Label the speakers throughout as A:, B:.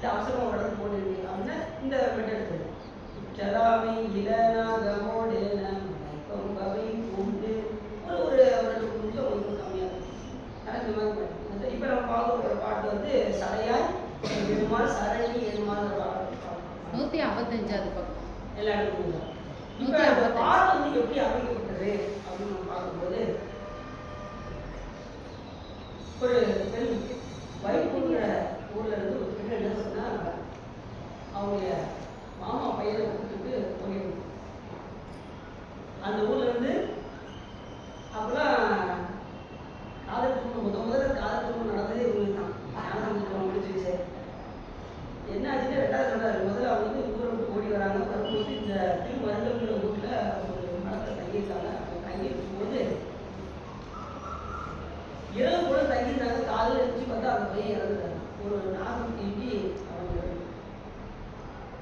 A: இல்லை அவசரமாக ஒரு இடத்துக்கு போட்டு அப்படின்னா இந்த மெட்டட் எடுத்துரு. உச்சராமை இளநாகமோடேன மலைப்பம்பவை உண்டு ஒரு ஒரு 2 நிமிஷம் கொஞ்சம் கம்மியாக இருக்கும். ஆனால் இந்த மாதிரி பாட்டு இப்போ நம்ம பார்க்க பாட்டு வந்து சடையாய் எருமாள் சரணி எருமாள் பாட்டு
B: 155வது பக்கம்
A: எல்லா இடத்துக்கும். இப்போ அந்த பாட்டு வந்து எப்படி அமைக்கப்பட்டது அப்படின்னு நம்ம பார்க்கும்போது ஒரு பெண் வைப்புங்கிற ஊர்ல இருந்து ஒரு பெண் என்ன சொன்னா அவங்க மாமா பையனை கூப்பிட்டு போயிருந்தோம் அந்த ஊர்ல இருந்து. அப்பெல்லாம் காதல் திருமணம் முதல்ல காதல் திருமணம் நடந்ததே ஊருக்கு தான். ஞானசமுத்திரம் முடிச்சிருச்சு. என்ன ஆச்சுன்னு 2வது சொல்றாரு. முதல்ல அவங்க வந்து ஊரை விட்டு ஓடி வராங்க. வரும்போது இந்த திருமருங்கல்ங்கிற ஊர்ல ஒரு மரத்தை தங்கியிருக்காங்க. அவங்க தங்கி இருக்கும்போது இரவு கூட தங்கியிருந்தாங்க. காலையில் எழுந்துச்சு பார்த்தா அந்த பையன் இறந்துட்டாங்க. ஒரு நாகம் தீண்டி அவங்க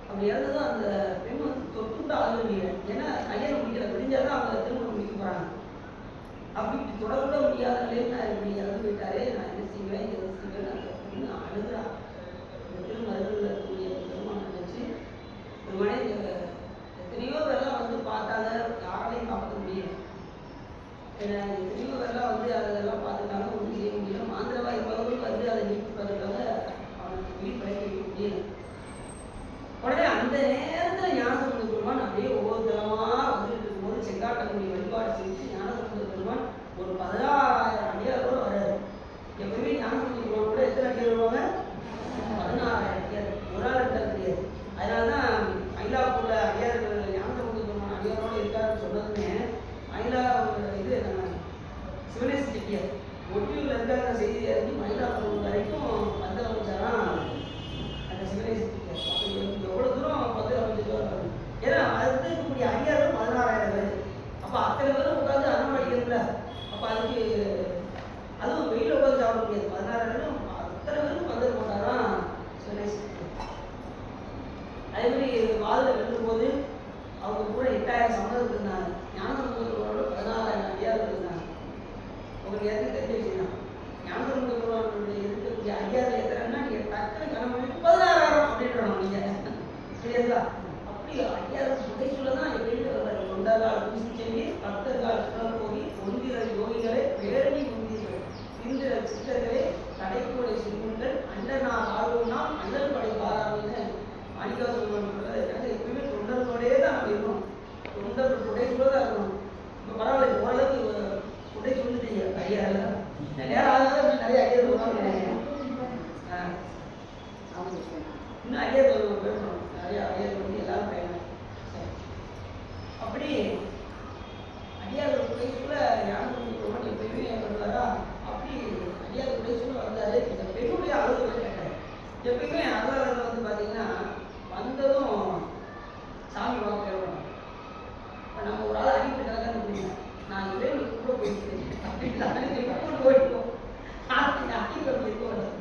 A: அப்படி இறந்ததும் அந்த பெண் வந்து தொட்டுட்டு ஆக முடியல. ஏன்னா கல்யாணம் முடிக்கல, விடிஞ்சாதான் அவங்க திருமணம் முடிக்க போறாங்க. அப்படி இப்படி தொடர்பட முடியாத நிலையில் நான் இப்படி இறந்து போயிட்டாரே, நான் என்ன செய்வேன் எது செய்வேன் அப்படின்னு அழுகுறா. இந்த திருமருகல்ல இருக்கக்கூடிய பெருமான் நினைச்சு ஒரு மனைவி எத்தனையோ பேரெல்லாம் வந்து பார்த்தாங்க, யாராலையும் காப்பாற்ற முடியல. ஏன்னா எத்தனையோ பேரெல்லாம் வந்து அதெல்லாம் பார்த்துட்டாங்க, ஒன்றும் செய்ய முடியல. மாந்திரவாதி மகனும் வந்து அதை நீக்கிறதுக்காக அவனுக்கு உயிர் படைக்க வைக்க முடியல. உடனே அந்த நேரத்தில் ஞானசம்பந்த பெருமான் அப்படியே ஒவ்வொரு தரமா வந்துட்டு இருக்கும்போது செங்காட்டங்குடி வழிபாடு செஞ்சு ஞானசம்பந்த பெருமான் ஒரு 16,000 அடியாரோடு வர்றாரு. எப்பவுமே ஞானசம்பந்த பெருமான் கூட எத்தனை அடியார் வருவாங்க? 16,000 அடியார். ஒரு ஆள் எடுத்தால் கிடையாது. அதனாலதான் மயிலாப்பூர்ல அடியார்கள் ஞானசம்பந்த பெருமான் அடியாரோடு இருக்காருன்னு சொன்னதுமே மயிலா இது நம்ம சிவனேச செட்டியார் ஒட்டியூர்ல இருக்காங்க செய்தி அறிஞ்சு மயிலாப்பூர் வரைக்கும் வந்து அமைச்சாராம் அந்த சிவனேச செட்டியார். எவ்வளவு தூரம் வந்து அமைச்சிருக்காரு. ஏன்னா அதுக்கு இருக்கக்கூடிய அடியார்கள் 16,000 பேர். அப்ப அத்தனை பேரும் உட்காந்து அன்னம் அடிக்கிறதுல அப்ப அதுக்கு அதுவும் வெயில உட்காந்து சாப்பிட முடியாது. 16,000 அத்தனை பேரும் வந்து போட்டாராம் சிவனேச செட்டியார். அதே மாதிரி வாதில் எழுதும்போது அவங்க கூட 8,000 சம்மதம் இருந்தாங்க. ஞானசம்பந்தரோட 16,000 அடியார்கள் இருந்தாங்க. உங்களுக்கு ஏற்கனவே தெரிஞ்ச விஷயம். ஞானசம்பந்தரோட இருக்கக்கூடிய அடியார்கள் எத்தனைன்னா நீங்க டக்குனு கணக்கு 16,000 அப்படின்றோம் நீங்க சரியா? அப்படி அடியார்கள் புகை சொல்லதான் வெளியில் வருவாங்க. தொண்டர்கள் பூசி செல்லி பக்தர்கள் சுழல் போகி ஒன்றிர யோகிகளை பேரணி முந்திர்கள் இந்திர சித்தர்களே கடைக்கோடை சிறுவர்கள் அண்டனார் ஆர்வம்னால் அண்ணல் படை பாராமின்னு மாணிக்கா சொல்லுவாங்க. எப்பயுமே தொண்டர்களோடே தான் நம்ம இருக்கணும். தொண்டர்கள் புடை கூட தான் இருக்கணும். இப்போ பரவாயில்ல, ஓரளவுக்கு புடை சொல்லிட்டீங்க ஐயா. நேரம் ஆகாத நிறைய ஐடியா சொல்லுவாங்க. இன்னும் ஐடியா பேசணும். நிறைய ஐடியா வந்து எல்லாரும் பயணம். அப்படி அடியார்கள் புடை சொல்ல ஞானசம்பந்த எப்பயுமே வருவாரா? அப்படி அடியார்கள் புடை சொல்ல வந்தாரு. இந்த பெண்ணுடைய அலுவலகம் கேட்டார். எப்பயுமே அலுவலகம் வந்து பார்த்தீங்கன்னா வந்ததும் சாமி பார்க்க கேட்கணும். இப்போ நம்ம ஒரு ஆள் அடிப்படை கலக்கான்னு முடியும். நான் இறைவனுக்கு கூட போயிருக்கேன் அப்படின்னு கூட்டு போயிட்டோம். ஆனால் அடிப்படை இருக்கணும்.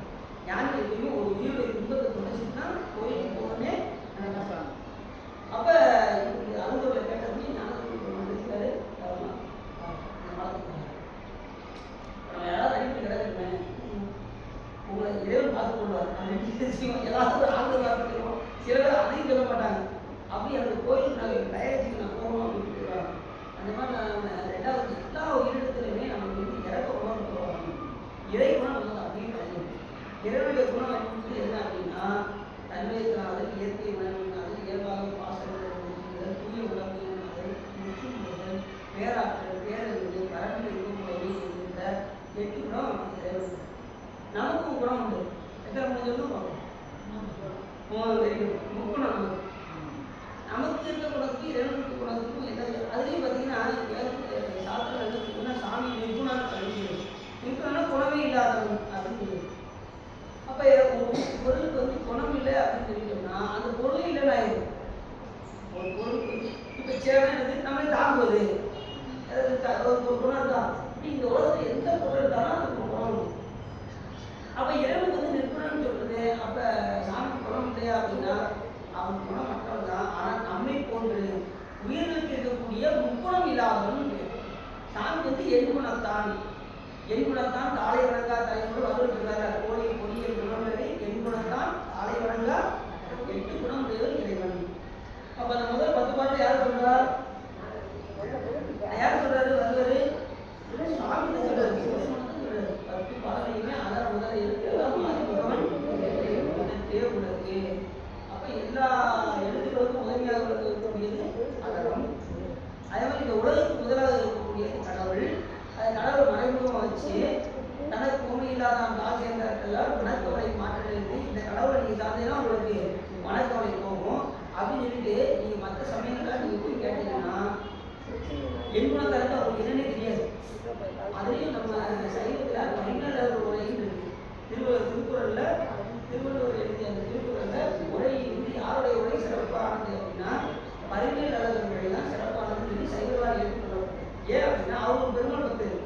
A: யாருக்கு எப்பயுமே ஒரு உயிருடைய துன்பத்தை தொடச்சிட்டுனா கோயிலுக்கு போகணுன்னே நினைப்பாங்க. அப்போ அலுவலகம் கேட்டபடி ஞானசம்பந்தர் இருக்காரு. நம்ம யாராவது அடிப்படை கிடக்குறேன் உங்களை இறைவன் பார்த்து கொள்வார் அப்படின்னு ஏதாவது ஒரு ஆண்டு பார்த்துக்கிறோம். சில பேர் அதையும் சொல்ல மாட்டாங்க. அப்படி எனக்கு கோயிலுக்கு நான் டயத்துக்கு நான் போகணும் அப்படின்னு சொல்லுவாங்க. அந்த மாதிரி நான் 2வது எல்லா உயிரிடத்துலையுமே நமக்கு வந்து இறக்க உணர்வு போவாங்க. இறை குணம் நமக்கு அப்படியே கிடைக்கும். இறைவனுடைய குணம் வந்து என்ன அப்படின்னா தன்மையினாலும் இயற்கை மனதினாலும் இயல்பாக பாசங்கள் தூய உணர்வுகள் முற்றுமுதல் பேராற்றல் பேரறிவு பரப்பில் இருக்கக்கூடிய என்கின்ற 8 குணம் இறைவன். நமக்கும் குணம் உண்டு. எத்தனை குணம் சொல்லணும் பார்ப்போம். முக்குணம் நமக்கு. நமக்கு இருக்க குணத்துக்கும் இறைவனுக்கு குணத்துக்கும் என்ன அதுலேயும் பார்த்தீங்கன்னா சாஸ்திரம் என்ன சொல்லுன்னா சாமி நிர்குணான்னு கழிக்கிறது. நிர்குணம்னா குணமே இல்லாதவன் அப்படின்னு சொல்லுது. அப்போ ஒரு பொருளுக்கு வந்து குணம் இல்லை அப்படின்னு சொல்லிட்டோம்னா அந்த பொருளே இல்லைன்னு ஆயிடும். ஒரு பொருளுக்கு இப்போ சேவை நம்மளே தாங்குவது ஒரு குணம் இருக்கா? இப்படி இந்த உலகத்தில் எந்த பொருள் இருந்தாலும் அதுக்கு குணம் உண்டு. அப்போ இறைவனுக்கு வந்து நிற்கணும்னு சொல்றது. அப்போ சாமிக்கு குணம் இல்லையா அப்படின்னா அவன் குணம் மற்றவன் தான். ஆனால் நம்மை போன்று உயிர்களுக்கு இருக்கக்கூடிய முக்குணம் இல்லாதவன் சாமி வந்து என் குணத்தான். என் குணத்தான் தாளை வணங்கா தலைமுறை வருவதற்காக கோழி பொடியை குணங்களை என் குணத்தான் தாளை வணங்கா 8 குணம் உடையவர் இறைவன். அப்ப அந்த முதல் 10 பாட்டு யார் சொல்றா? யார் சொல்றாரு? வள்ளுவர் சுவாமி தான் சொல்றாரு. சிவபெருமான் தான் சொல்றாரு. 10 பாடலையுமே அகர முதல எழுத்தெல்லாம் ஆதிபகவன் எழுத்தே உலகு. அப்ப எல்லா எழுத்துக்களுக்கும் முதன்மையாக இருக்கக்கூடியது அகரம். அதே மாதிரி இந்த உலகத்துக்கு முதலாக இருக்கக்கூடியது கடவுள். அது கடவுள் மறைமுகமாக வச்சு தனக்கு உண்மை இல்லாத காசு என்றால் மனக்கவலை மாற்றம் எழுதி இந்த கடவுளை நீங்க சார்ந்தேன்னா உங்களுக்கு மனக்கவலை போகும் அப்படின்னு சொல்லிட்டு நீங்க மற்ற சமயங்கள்லாம் நீங்க போய் கேட்டீங்கன்னா எண்குணக்காரங்க அவங்களுக்கு என்னன்னே தெரியாது. அதுலேயும் நம்ம சைவத்துல பதினேழாவது உரைன்னு இருக்கு. திருக்குறள்ல திருவள்ளுவர் எழுதிய அந்த திருக்குறள்ல உரை வந்து யாருடைய உரை சிறப்பானது அப்படின்னா 17வது உரை தான் சிறப்பானதுன்னு சொல்லி சைவவாதி எடுத்துக்கணும். ஏன் அப்படின்னா அவங்க பெருமாள் பக்தர்.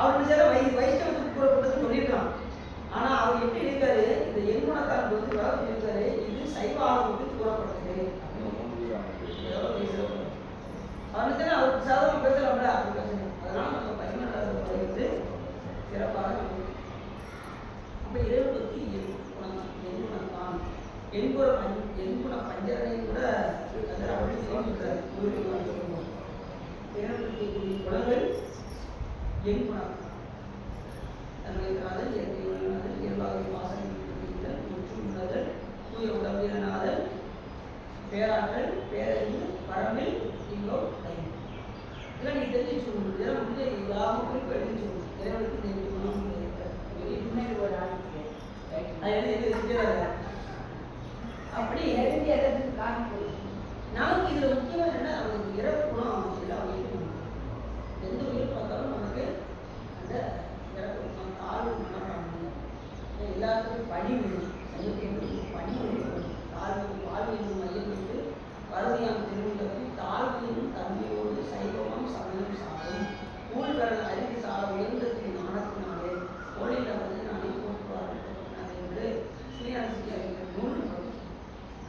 A: அவர் சில வைஷ்ணவத்துக்கு கூறப்பட்டது சொல்லியிருக்கான். ஆனா அவர் எப்படி இருக்காரு? இந்த எண்குணக்காரன் வந்து வளர்த்து இருக்காரு. இது சைவ ஆகமத்துக்கு கூறப்பட்டது. அவனுக்கு அவருக்கு சாதகம் பேசலாம்ல அப்படி பேசணும். அதனால நம்ம 17வது உரை வந்து சிறப்பாக அப்ப இறைவன் பற்றி எண்குணம் எண்குண பஞ்சரனை கூட அப்படி சொல்லியிருக்காரு. இறைவனுக்கு குணங்கள் எண்குணம் தன்மைக்காதல், இயற்கை உணர்நாதல், இயல்பாக வாசனை முற்றும் உணர்தல், தூய உடம்பியனாதல், பேராற்றல், பேரறிவு, பரம்பில், இன்பம், டைம். இதெல்லாம் நீ தெரிஞ்சு சொல்லணும். இதெல்லாம் வந்து எல்லாமும் குறிப்பு எழுதி சொல்லணும். இறைவனுக்கு இந்த குணம் அப்படி நமக்கு இதுல முக்கியமா என்ன, அவனுக்கு இறப்பு குணம் எல்லாம் உயிர். எந்த உயிர் பார்த்தாலும் நமக்கு அந்த இறப்பு குணம் தாழ்வு குணம் எல்லாத்துக்கும் பணி வேணும். பணி வேணும். வாழ்வு என்னும் மையம் விட்டு வறுமையாம் திருவிழப்பி தாழ்வு என்னும் தன்மையோடு சைவமாம் சமயம் சாரும் ஊழ் கடல் அறிந்து சார உயர்ந்தத்தின் நாணத்தினாலே ஒளியில் வந்து நானே போட்டுவார்கள் என்று ஸ்ரீயானசி நூல்.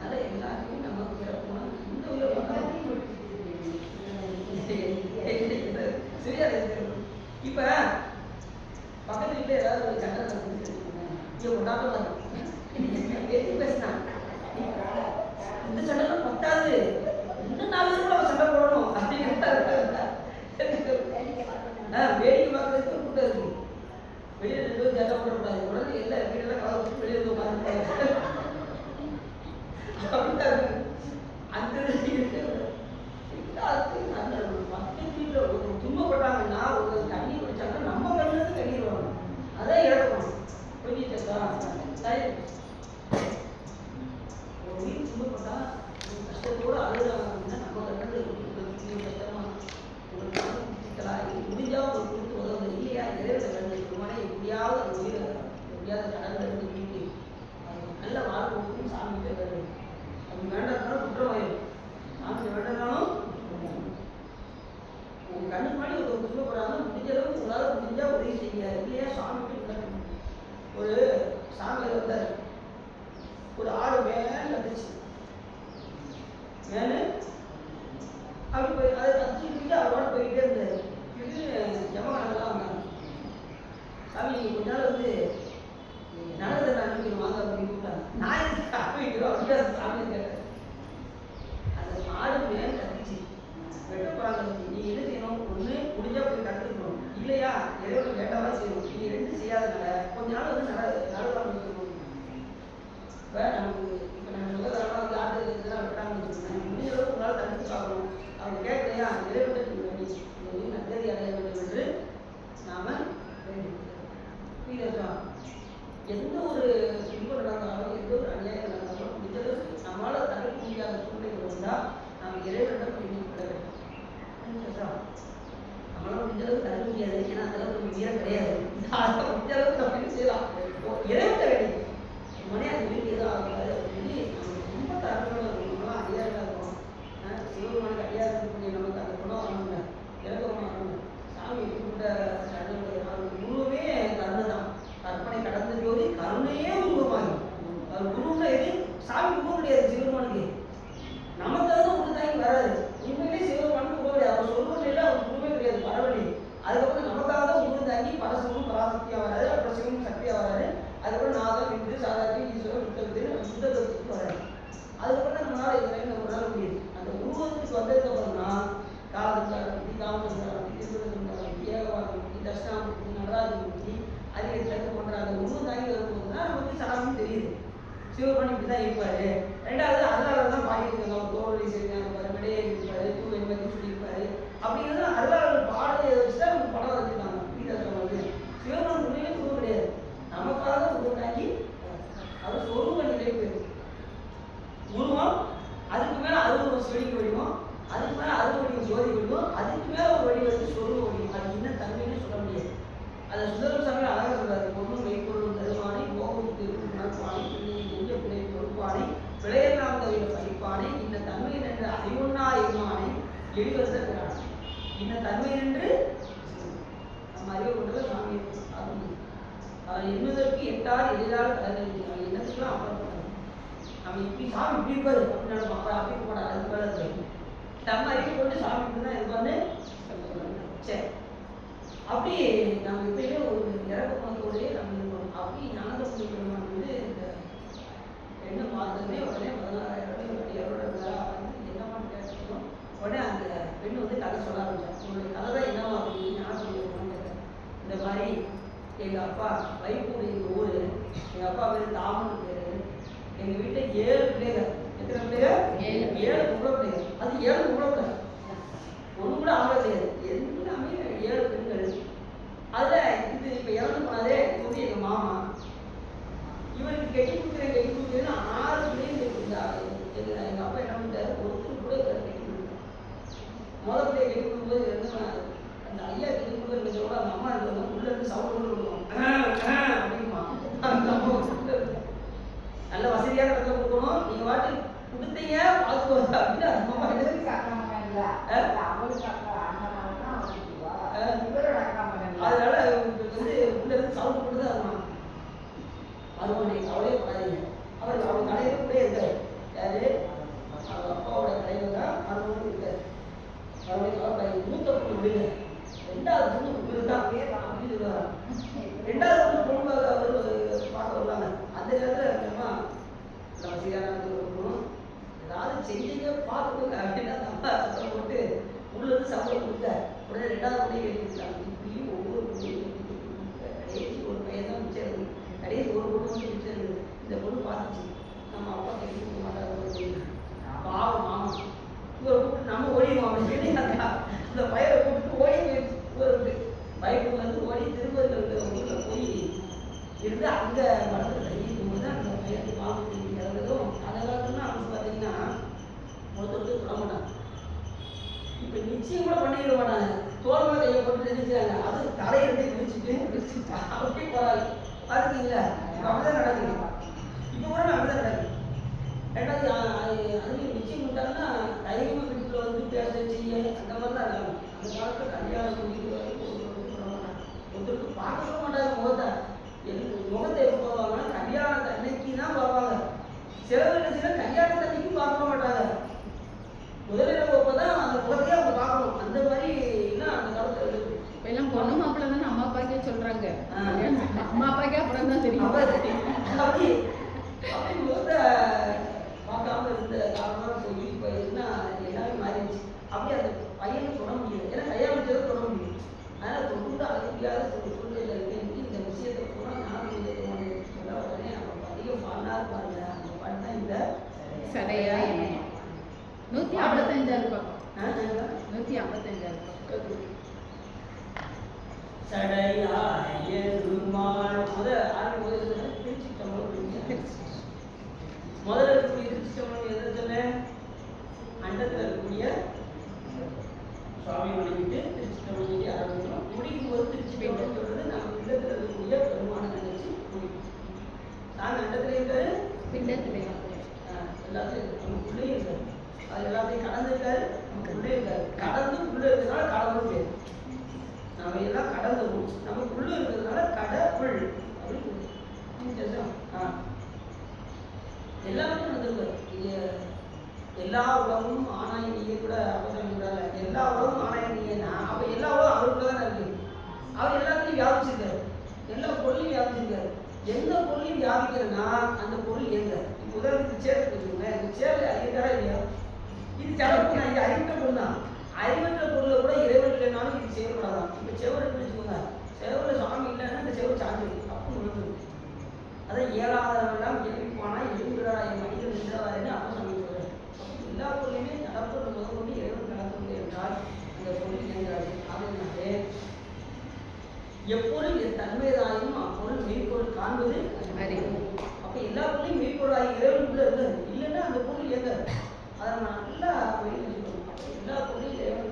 A: அதை எல்லாருக்குமே நமக்கு இறக்கணும். இந்த சரியா இப்ப பக்கத்து வீட்டுல ஏதாவது ஒரு சண்டை கொண்டாட்டம் பேசி பேசினான். இந்த சண்டைலாம் பத்தாது, இன்னும் 4 பேர் கூட சண்டை போடணும் அப்படிங்கிற வேடிக்கை பார்க்கறதுக்கு ஒரு கூட்டம் இருக்கு. வெளியே 2 பேரும் சண்டை போடக்கூடாது. உடனே எல்லா வீடெல்லாம் கலவை வச்சு வெளியே வந்து உட்காந்து அந்த பக்கத்து வீட்டுல ஒரு துன்பப்பட்டாங்கன்னா ஒரு தண்ணி குடிச்சாங்கன்னா நம்ம கண்ணுல இருந்து கண்ணீர் வரணும். அதான் இறக்கணும். புரிஞ்சுச்சா? ஒரு உயிர் துன்பப்பட்டா கஷ்டத்தோடு அழுகிறாங்க அப்படின்னா நம்ம கண்ணுல கஷ்டமா உங்களுக்கு முடிஞ்சா ஒரு கொடுத்து உதவுது இல்லையா? இறைவனை கண்டு மனை எப்படியாவது அந்த உயிரை எப்படியாவது கடந்து இருந்து வீட்டு நல்ல வாழ்க்கை சாமி கேட்கறது. அது வேண்டாம் குற்றமாயிரும். சாமி வேண்டாம் உங்க கண்ணு முன்னாடி ஒரு துன்பப்படுறாங்க. முடிஞ்ச அளவுக்கு உங்களால் முடிஞ்சா உதவி செய்ய இல்லையா? சாமி ஒரு சாமியார் வந்தார். ஒரு ஆடு மேலே வந்துச்சு. மேலே அப்படி போய் அதை தச்சுக்கிட்டு அவரோட போயிட்டே இருந்தார். யமகணங்கள்லாம் வந்தாங்க. சாமி நீங்கள் கொஞ்ச நாள் வந்து நல்லதை நான் அனுப்பிடுவோம் வாங்க அப்படின்னு கூப்பிட்டாங்க. நான் எதுக்கு அனுப்பிக்கிறோம் அப்படின்னு சாமியை கேட்டேன். அந்த ஆடு மேலே கத்துச்சு. வெட்ட போகிறாங்க. நீ என்ன செய்யணும்? ஒன்று முடிஞ்சா போய் கற்றுக்கணும். இல்லையா இறைவனை கேட்டாதான் செய்யணும். நீ 2 செய்யாதனால கொஞ்ச நாள் வந்து நடக்கலாம் இருக்கணும். இப்போ நமக்கு இப்போ நம்ம சுகாதாரமாக வந்து ஆட்டு இதெல்லாம் வெட்டாமல் வச்சுக்கோங்க. முடிஞ்ச அளவுக்கு உங்களால் தடுத்து பார்க்கணும். அவங்க கேட்கலையா இறைவனுக்கு வேண்டி நன்றி அடைய வேண்டும் என்று நாம வேண்டிக்கிறோம். எந்த ஒரு துன்பம் நடந்தாலும் எந்த ஒரு அநியாயம் நடந்தாலும் முடிஞ்ச அளவுக்கு நம்மளால் தடுக்க முடியாத சூழ்நிலை வந்தால் நாம் இறைவனிடம் வேண்டிக் கொள்ள வேண்டும். நம்மளால முடிஞ்ச அளவுக்கு தடுக்க முடியாது. ஏன்னா அந்த அளவுக்கு நம்ம வீரம் கிடையாது. முடிஞ்ச அளவுக்கு அப்படின்னு செய்யலாம். இறைவன் வேண்டி மனே அது வீட்டுக்கு எதுவும் ஆகக்கூடாது சொல்லி நம்ம ரொம்ப தரப்போட நம்மளாம் அடியாராக இருக்கோம். சிவபெருமானுக்கு அடியாக இருக்கக்கூடிய நமக்கு அந்த குணம் வரணுங்க. இறக்கமாக வரணும். சாமி கூப்பிட்ட குருவே கருணை தான். கற்பனை கடந்த ஜோதி கருணையே உருவமாகும். அது குருன்னா எது? சாமி குரு கிடையாது. சிவபெருமானுக்கு நமக்கு அதுதான் உருதாங்கி வராது. உண்மையிலே சிவபெருமானுக்கு குரு கிடையாது. அவர் சொல்வது இல்லை, அவர் குருவே கிடையாது. பரவலி அதுக்கப்புறம் நமக்காக தான் உருதாங்கி பரசிவமும் பராசக்தியாக வராது. அப்புறம் சிவமும் சக்தியாக வராது. அதுக்கப்புறம் நாதம் விந்து சாதாரண ஈஸ்வரன் சுத்தத்துக்கு பெருமான் இப்படி தான் இருப்பாரு. ரெண்டாவது அருளாளர் தான் பாடியிருக்காங்க. அவர் தோல்வி செய்யிருக்காங்க, விடையே இருப்பாரு, தூ என்பதை சொல்லியிருப்பாரு. அப்படிங்கிறது அருளாளர் பாடலை வச்சு தான் நம்ம படம் வச்சுருக்காங்க. வீட்டில் வந்து சிவபெருமான் உண்மையிலே குரு கிடையாது, நமக்காக உருவாக்கி அவர் சொருவ நிலைப்பு உருவம். அதுக்கு மேலே அறுபது செடிக்கு வடிவம், அதுக்கு மேலே 60 வடிவம் ஜோதி வடிவம், அதுக்கு மேலே ஒரு வடி வந்து சொருவ வடிவம். அது என்ன தன்மைன்னு சொல்ல முடியாது. அதை சுந்தரம் சாமி அழகாக சொல்றாரு. பொருளும் மெய்ப்பொருளும் தருவானை, போகும் திருவும் உணர்ப்பானை, நெஞ்ச பிழை பொறுப்பானை, விளையெல்லாம் தவிர பறிப்பானை, இந்த தன்மை என்ற அறிவுண்ணா எம்மானை எளிவந்த பிறானை. இந்த தன்மை என்று நம்ம அறிவு கொண்டதை சாமி அவர் எண்ணுவதற்கு எட்டார் எளிதாக கலந்துருக்கிறார். என்னத்துக்குலாம் அப்புறப்பட்டார். நம்ம இப்படி சாமி இப்படி இருப்பாரு அப்படின்னு நினைப்போம். அப்புறம் அப்படி போடாது, அது மேலே இருக்கு. நம்ம அறிவு கொண்டு சாமி இப்படி தான் இருப்பான்னு சரி. அப்படி நம்ம எப்பயுமே ஒரு இறக்க குணத்தோடய நம்ம இருக்கணும். அப்படி ஞானதமுனி பெருமான் வந்து இந்த பெண்ணை பார்த்ததுமே உடனே 16,000 அடியாரோட விழா வந்து என்னமான்னு கேட்டோம். உடனே அந்த பெண் வந்து கதை சொல்ல ஆரம்பிச்சான். உங்களுடைய கதை தான் என்னவா அப்படின்னு ஞானதமுனி பெருமான் கேட்டார். இந்த மாதிரி எங்கள் அப்பா வைப்பூர் எங்கள் ஊர், எங்கள் அப்பா பேர் தாமன் பேர், எங்கள் வீட்டில் 7 பிள்ளைகள். எத்தனை பிள்ளைகள்? 7 பொம்பளை பிள்ளைகள். அது 7 பொம்பளை பிள்ளைகள், ஒன்று கூட ஆம்பளை கிடையாது, எல்லாமே 7 பெண்கள். அதில் இது இப்போ இறந்து போனாதே வந்து எங்கள் மாமா, இவருக்கு கட்டி கொடுக்குறேன்னு 6 பிள்ளைங்க கொடுத்தாரு. எங்கள் அப்பா என்ன பண்ணிட்டாரு, ஒருத்தர் கூட கட்டி கொடுத்தாரு. முதல் பிள்ளைய கட்டி கொடுக்கும்போது என்ன அந்த ஐயா கட்டி கொடுக்குறத அந்த அம்மா இருக்கிறவங்க உள்ள இருந்து சவுண்ட் கொடுக்கும் அப்படிமா. அந்த அம்மா நல்ல வசதியான இடத்துல கொடுக்கணும், நீங்கள் வாட்டி கொடுத்தீங்க பார்த்துக்கோங்க அப்படின்னு அந்த அம்மா அதனால வந்து உள்ள இருந்து சவுண்ட் கொடுத்து அதுமா மருமனை கவலையே படாதீங்க. அவர் அவங்க கடையில கூட இருக்காரு. யாரு? அவங்க அப்பாவோட கடையில தான் மருமனும் இருக்காரு. அவருடைய கவலை மூத்த பொண்ணு விடுங்க, 2வது பொண்ணு விடுதான் அப்படின்னு சொல்லுவாங்க. 2வது பொண்ணு அவர் பார்க்க வருவாங்க. அந்த நேரத்தில் நம்ம வசதியான இருக்கணும், ஏதாவது செஞ்சீங்க பார்த்துக்கோங்க அப்படின்னா நம்ம சத்தம் போட்டு உள்ள இருந்து சம்பளம் கொடுத்த உடனே 2வது பொண்ணையும் எழுதிட்டாங்க. இப்படியும் ஒவ்வொரு பொண்ணையும் கடைசி ஒரு பையன் தான் மிச்சம் இருக்குது, கடைசி ஒரு பொண்ணு வந்து மிச்சம் இருக்குது. இந்த பொண்ணு பார்த்துச்சு, நம்ம அப்பா கட்டி கொடுக்க மாட்டாங்க, பாவம் மாமா இவரை கூப்பிட்டு நம்ம ஓடிடுவோம் அப்படின்னு அந்த பையனை கூப்பிட்டு ஓடி ஒரு பைப்புலேருந்து ஓடி திருப்பதியில் ஊரில் போய் இருந்து அங்கே வளர்ந்து தங்கிக்கும்போது அந்த பையனுக்கு பாம்பு இறந்ததும் அந்த காலத்துலாம் அவங்க பார்த்தீங்கன்னா ஒருத்தருக்கு தொட மாட்டாங்க. இப்போ நிச்சயம் கூட பண்ணிட மாட்டாங்க, தோல்மா கையை போட்டு நினைச்சாங்க, அது தலையிலே விரிச்சுட்டு அப்படியே போறாங்க. பார்த்துக்கிங்களா? இப்போ அப்படிதான் நடக்குது. இப்போ கூட அப்படிதான் நடக்குது. 2வது அதுலேயும் நிச்சயம் விட்டாங்கன்னா தைரியமாக வீட்டில் வந்து பேச செய்ய அந்த மாதிரி தான் இருக்காங்க. அந்த காலத்தில் கல்யாணம் பண்ணிட்டு ஒருத்தருக்கு பார்க்க மாட்டாங்க முகத்தை. முகத்தை எப்போ பார்ப்பாங்கன்னா கல்யாணத்தை அன்னைக்கு தான் பார்ப்பாங்க. சில கல்யாணத்தை அன்னைக்கும் பார்க்க மாட்டாங்க, முதலிரவு அப்போ தான் அந்த முகத்தையே அவங்க பார்க்கணும். அந்த மாதிரிலாம் அந்த காலத்தில் இருக்கு.
B: எல்லாம் பொண்ணு மாப்பிள்ளை தானே அம்மா அப்பாக்கே சொல்றாங்க, அம்மா அப்பாக்கே அப்புறம் தான் தெரியும்.
A: அப்படி அப்படி முகத்தை பார்க்காம இருந்த காரணமாக சொல்லி இப்போ என்ன எல்லாமே மாறிடுச்சு. அப்படியே அந்த பையனை தொட முடியல, ஏன்னா கல்யாணம் வச்சதை தொட முடியும். அதனால் தொட்டு அழக முடியாத சூழ்நிலை இருக்கு. இந்த விஷயத்தை கூட ஞானம் சொல்ல உடனே அவங்க அதிகம் பாடினார் பாருங்க. அந்த பாட்டு தான் இந்த
B: சடையா என்ன 155 பக்கம், 155 பக்கம்.
A: சடையா எருமாள் திருச்சி தமிழ் முதல்ல இருக்கக்கூடிய திருச்சி தமிழ் எதை சொன்னேன், அண்டத்தில் இருக்கக்கூடிய சுவாமி வணங்கிட்டு திருச்சி தமிழ் ஆரம்பிக்கிறோம். முடிக்கும் போது திருச்சி தமிழ் சொல்றது நம்ம இல்லத்தில் இருக்கக்கூடிய பெருமான நினைச்சு முடிக்கும். நாங்கள் அண்டத்தில் இருக்காரு,
B: பிண்டத்தில்
A: எல்லாத்தையும் நம்ம பிள்ளையும் இருக்காரு, அது எல்லாத்தையும் கடந்திருக்காரு, நம்ம பிள்ளை இருக்காரு. கடந்து உள்ள இருக்கிறதுனால கடவுள் பேர், நம்ம எல்லாம் கடந்துடும். நமக்கு உள்ள இருக்கிறதுனால கடவுள் அப்படின்னு எல்லாமே நடந்திருக்காரு. எல்லா உலகமும் ஆனாய் நீயே கூட அவசரம், எல்லா உலகமும் ஆனாய் நீனா அப்போ எல்லா உலகம் அவருக்கு தானே இருக்கு. அவர் எல்லாத்தையும் வியாபிச்சிருக்காரு, எல்லா பொருளையும் வியாபிச்சிருக்காரு. எந்த பொருளையும் வியாபிக்கிறதுனா அந்த பொருள் எங்க. இப்போ உதாரணத்துக்கு சேர் வச்சுக்கோங்க, இந்த சேர்ல அறிவிட்டாரா இல்லையா, இது சடப்பு நான் இது அறிவிட்ட பொருள் தான். அறிவற்ற பொருளை கூட இறைவன் இல்லைனாலும் இது செயல்படாதான். இப்போ செவரு வச்சுக்கோங்க, செவரில் சாமி இல்லைன்னா இந்த செவரு சார்ஜ் அப்போ உணர்ந்து அதான் 7ஆவது எழுப்பிப்பானா எழுந்துடா எப்பொருள் என் தன்மைதாயும் அப்பொருள் மெய்ப்பொருள் காண்பது
B: அறிவு.
A: அப்ப எல்லா பொருளையும் மெய்ப்பொருளாகி இறைவனுக்குள்ள இருந்தது. இல்லைன்னா அந்த பொருள் இயங்காது. அதை நம்ம நல்லா வெளியே வச்சுக்கணும். எல்லா பொருளையும் இறைவன்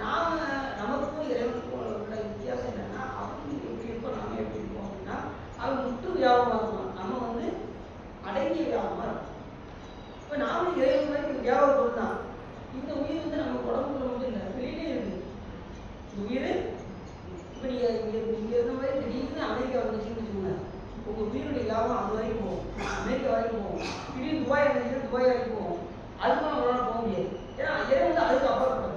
A: நாம நமக்கும் இறைவனுக்கும் உள்ள வித்தியாசம் என்னன்னா, அவங்க எப்படி இருப்போம், நாம எப்படி இருப்போம் அப்படின்னா, அவங்க முட்டு வியாபகமா இருக்கும், நம்ம அடங்கிய வியாபகமா இருக்கும். இப்ப நாம இறைவன் மாதிரி வியாபக பொருள் தான். இந்த உயிர் நம்ம உடம்புக்குள்ள மட்டும் இல்லை, வெளியிலே இருக்கு. இந்த உயிர் இப்ப நீங்க இங்க இருந்த மாதிரி திடீர்னு அமெரிக்கா வந்துச்சுன்னு வச்சுக்கோங்க, உங்க உயிருடைய வியாபகம் அது வரைக்கும் போகும், அமெரிக்கா வரைக்கும் போகும். திடீர்னு துபாய் இருந்துச்சுன்னா துபாய் வரைக்கும் போகும். அதுக்கு நம்மளால போக முடியாது. ஏன்னா இறைவன் அதுக்கு அப்பாற்பட்டோம்.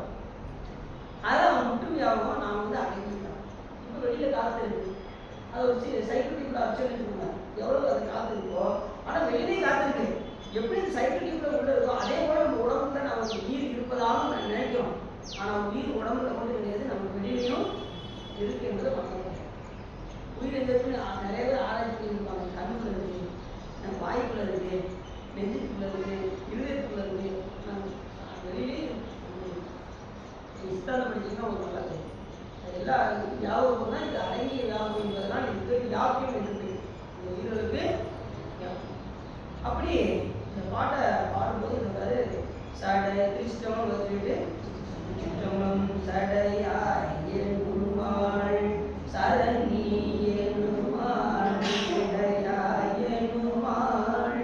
A: அதான் அவன் முற்று வியாபகம் நான் அடங்கிட்டான். இப்போ வெளியில காத்து இருக்கு, அது ஒரு சைக்கிள் டியூப்ல அடிச்சு வச்சுக்கோங்க, எவ்வளவு அது காத்து இருக்கோ, ஆனா வெளியிலே காத்து இருக்கு. எப்படி இந்த சைக்கிள் டியூப்ல உள்ள இருக்கோ அதே போல நம்ம உடம்புல நமக்கு உயிர் இருப்பதாக நான் நினைக்கிறோம். ஆனா உயிர் உடம்புல மட்டும் கிடையாது, நம்ம வெளியிலையும் இருக்கு என்பதை மறந்துடுறோம். உயிர் எந்த நிறைய பேர் ஆராய்ச்சி பண்ணியிருப்பாங்க. கண்ணுக்குள்ள இருக்கு, நம்ம வாய்க்குள்ள இருக்கு, நெஞ்சுக்குள்ள இருக்கு, இருதயத்துக்குள்ள இருக்கு. வெளியிலே புத்தகம் படிச்சீங்கன்னா ஒரு நல்லா தெரியும். எல்லா வியாபகம் தான் இது அடங்கிய வியாபகம் என்பதெல்லாம் இதுக்கு வியாபியம் இருக்கு இந்த உயிர்களுக்கு. அப்படி இந்த பாட்டை பாடும்போது சொல்றாரு, சடை திருஷ்டம் வச்சுட்டு திருஷ்டம் சடையாய் எண்ணுமாள் சரணி எண்ணுமாள் சடையாய் எண்ணுமாள்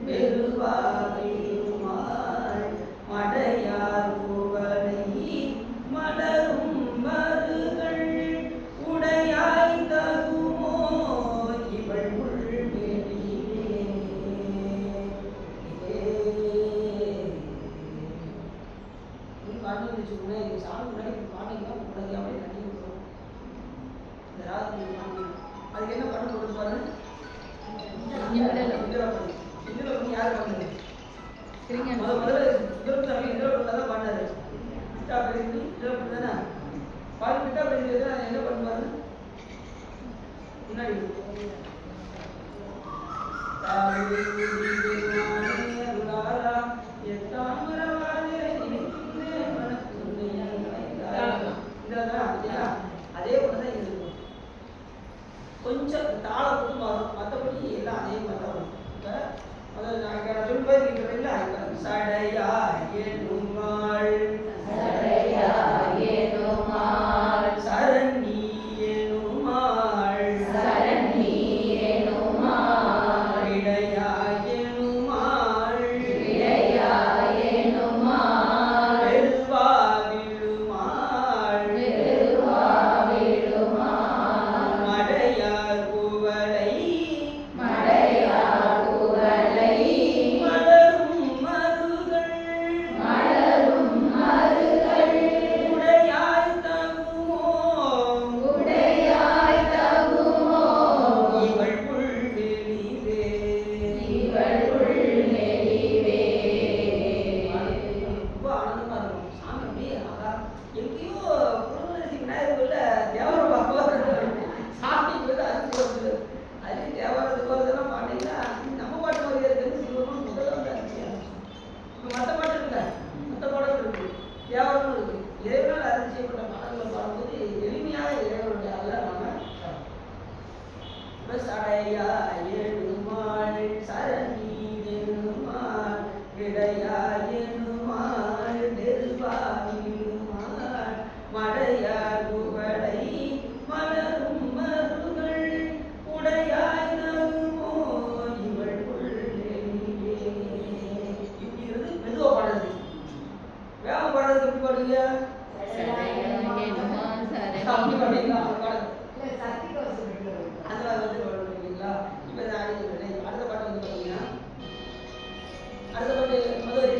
A: வெறுவாய் எண்ணுமாள் மடையார் அதுக்கு என்ன பண்ண போட்டு பாருங்க. யாரு பண்ணது? முதல்ல தான் பண்ணாரு. பிட்டா பெரிய தானே பால் பிட்டா பெரிய என்ன பண்ணுவாரு முன்னாடி அதே போலதான் இருக்கும். கொஞ்சம் தாள போட்டு மாறும், மற்றபடி எல்லாம் அதே மாதிரி தான் வரும். இப்ப முதல்ல சொல்லும்போது நீங்க சொல்றீங்களா, சடையா எண்ணுமாள் சரணி எண்ணுமாள் இடையா எண்ணுமாள் வெல்வா விழுமாள் மடையார் குவளை மலரும் மருகள் உடையாய் தகுமோ இவள் புல்வெளிவே. ரொம்ப ஆனந்தமா இருக்கும். சாமி அப்படியே ஆகா எங்கேயோ புலவரசி விநாயகர்ல தேவர சாமிக்கு அது போகுது. அது தேவாரத்துக்கு அதெல்லாம் பாட்டீங்கன்னா நம்ம பாட்டு மாதிரியே இருக்கு. சிவமும் முதல்ல இருந்துச்சு. இப்போ மற்ற பாட்டு இல்லை, மற்ற பாடல் இருக்கு, தேவாரமும் இருக்கு. இறைவனால் அருள் செய்யப்பட்ட பாடல்களை பாடும்போது எளிமையாக இறைவனுடைய அல்ல நம்ம சடையா எண்ணுமாள் சரணி எண்ணுமாள் விடையா எண்ணுமாள் நெருவா எண்ணுமாள் மடையார் குவளை மலரும் மருகள் உடையாய் நகுமோ இவள் புல்வெளிவே. இப்படி இருந்து மெதுவா பாடுறது. வேகம் பாடுறது எப்படி பாடுவீங்க? அப்படி பாடுவீங்களா? அந்த பாடுறது பாடுவீங்களா? இப்ப அடுத்த பாட்டு பாத்தீங்கன்னா, அடுத்த பாட்டு முதல்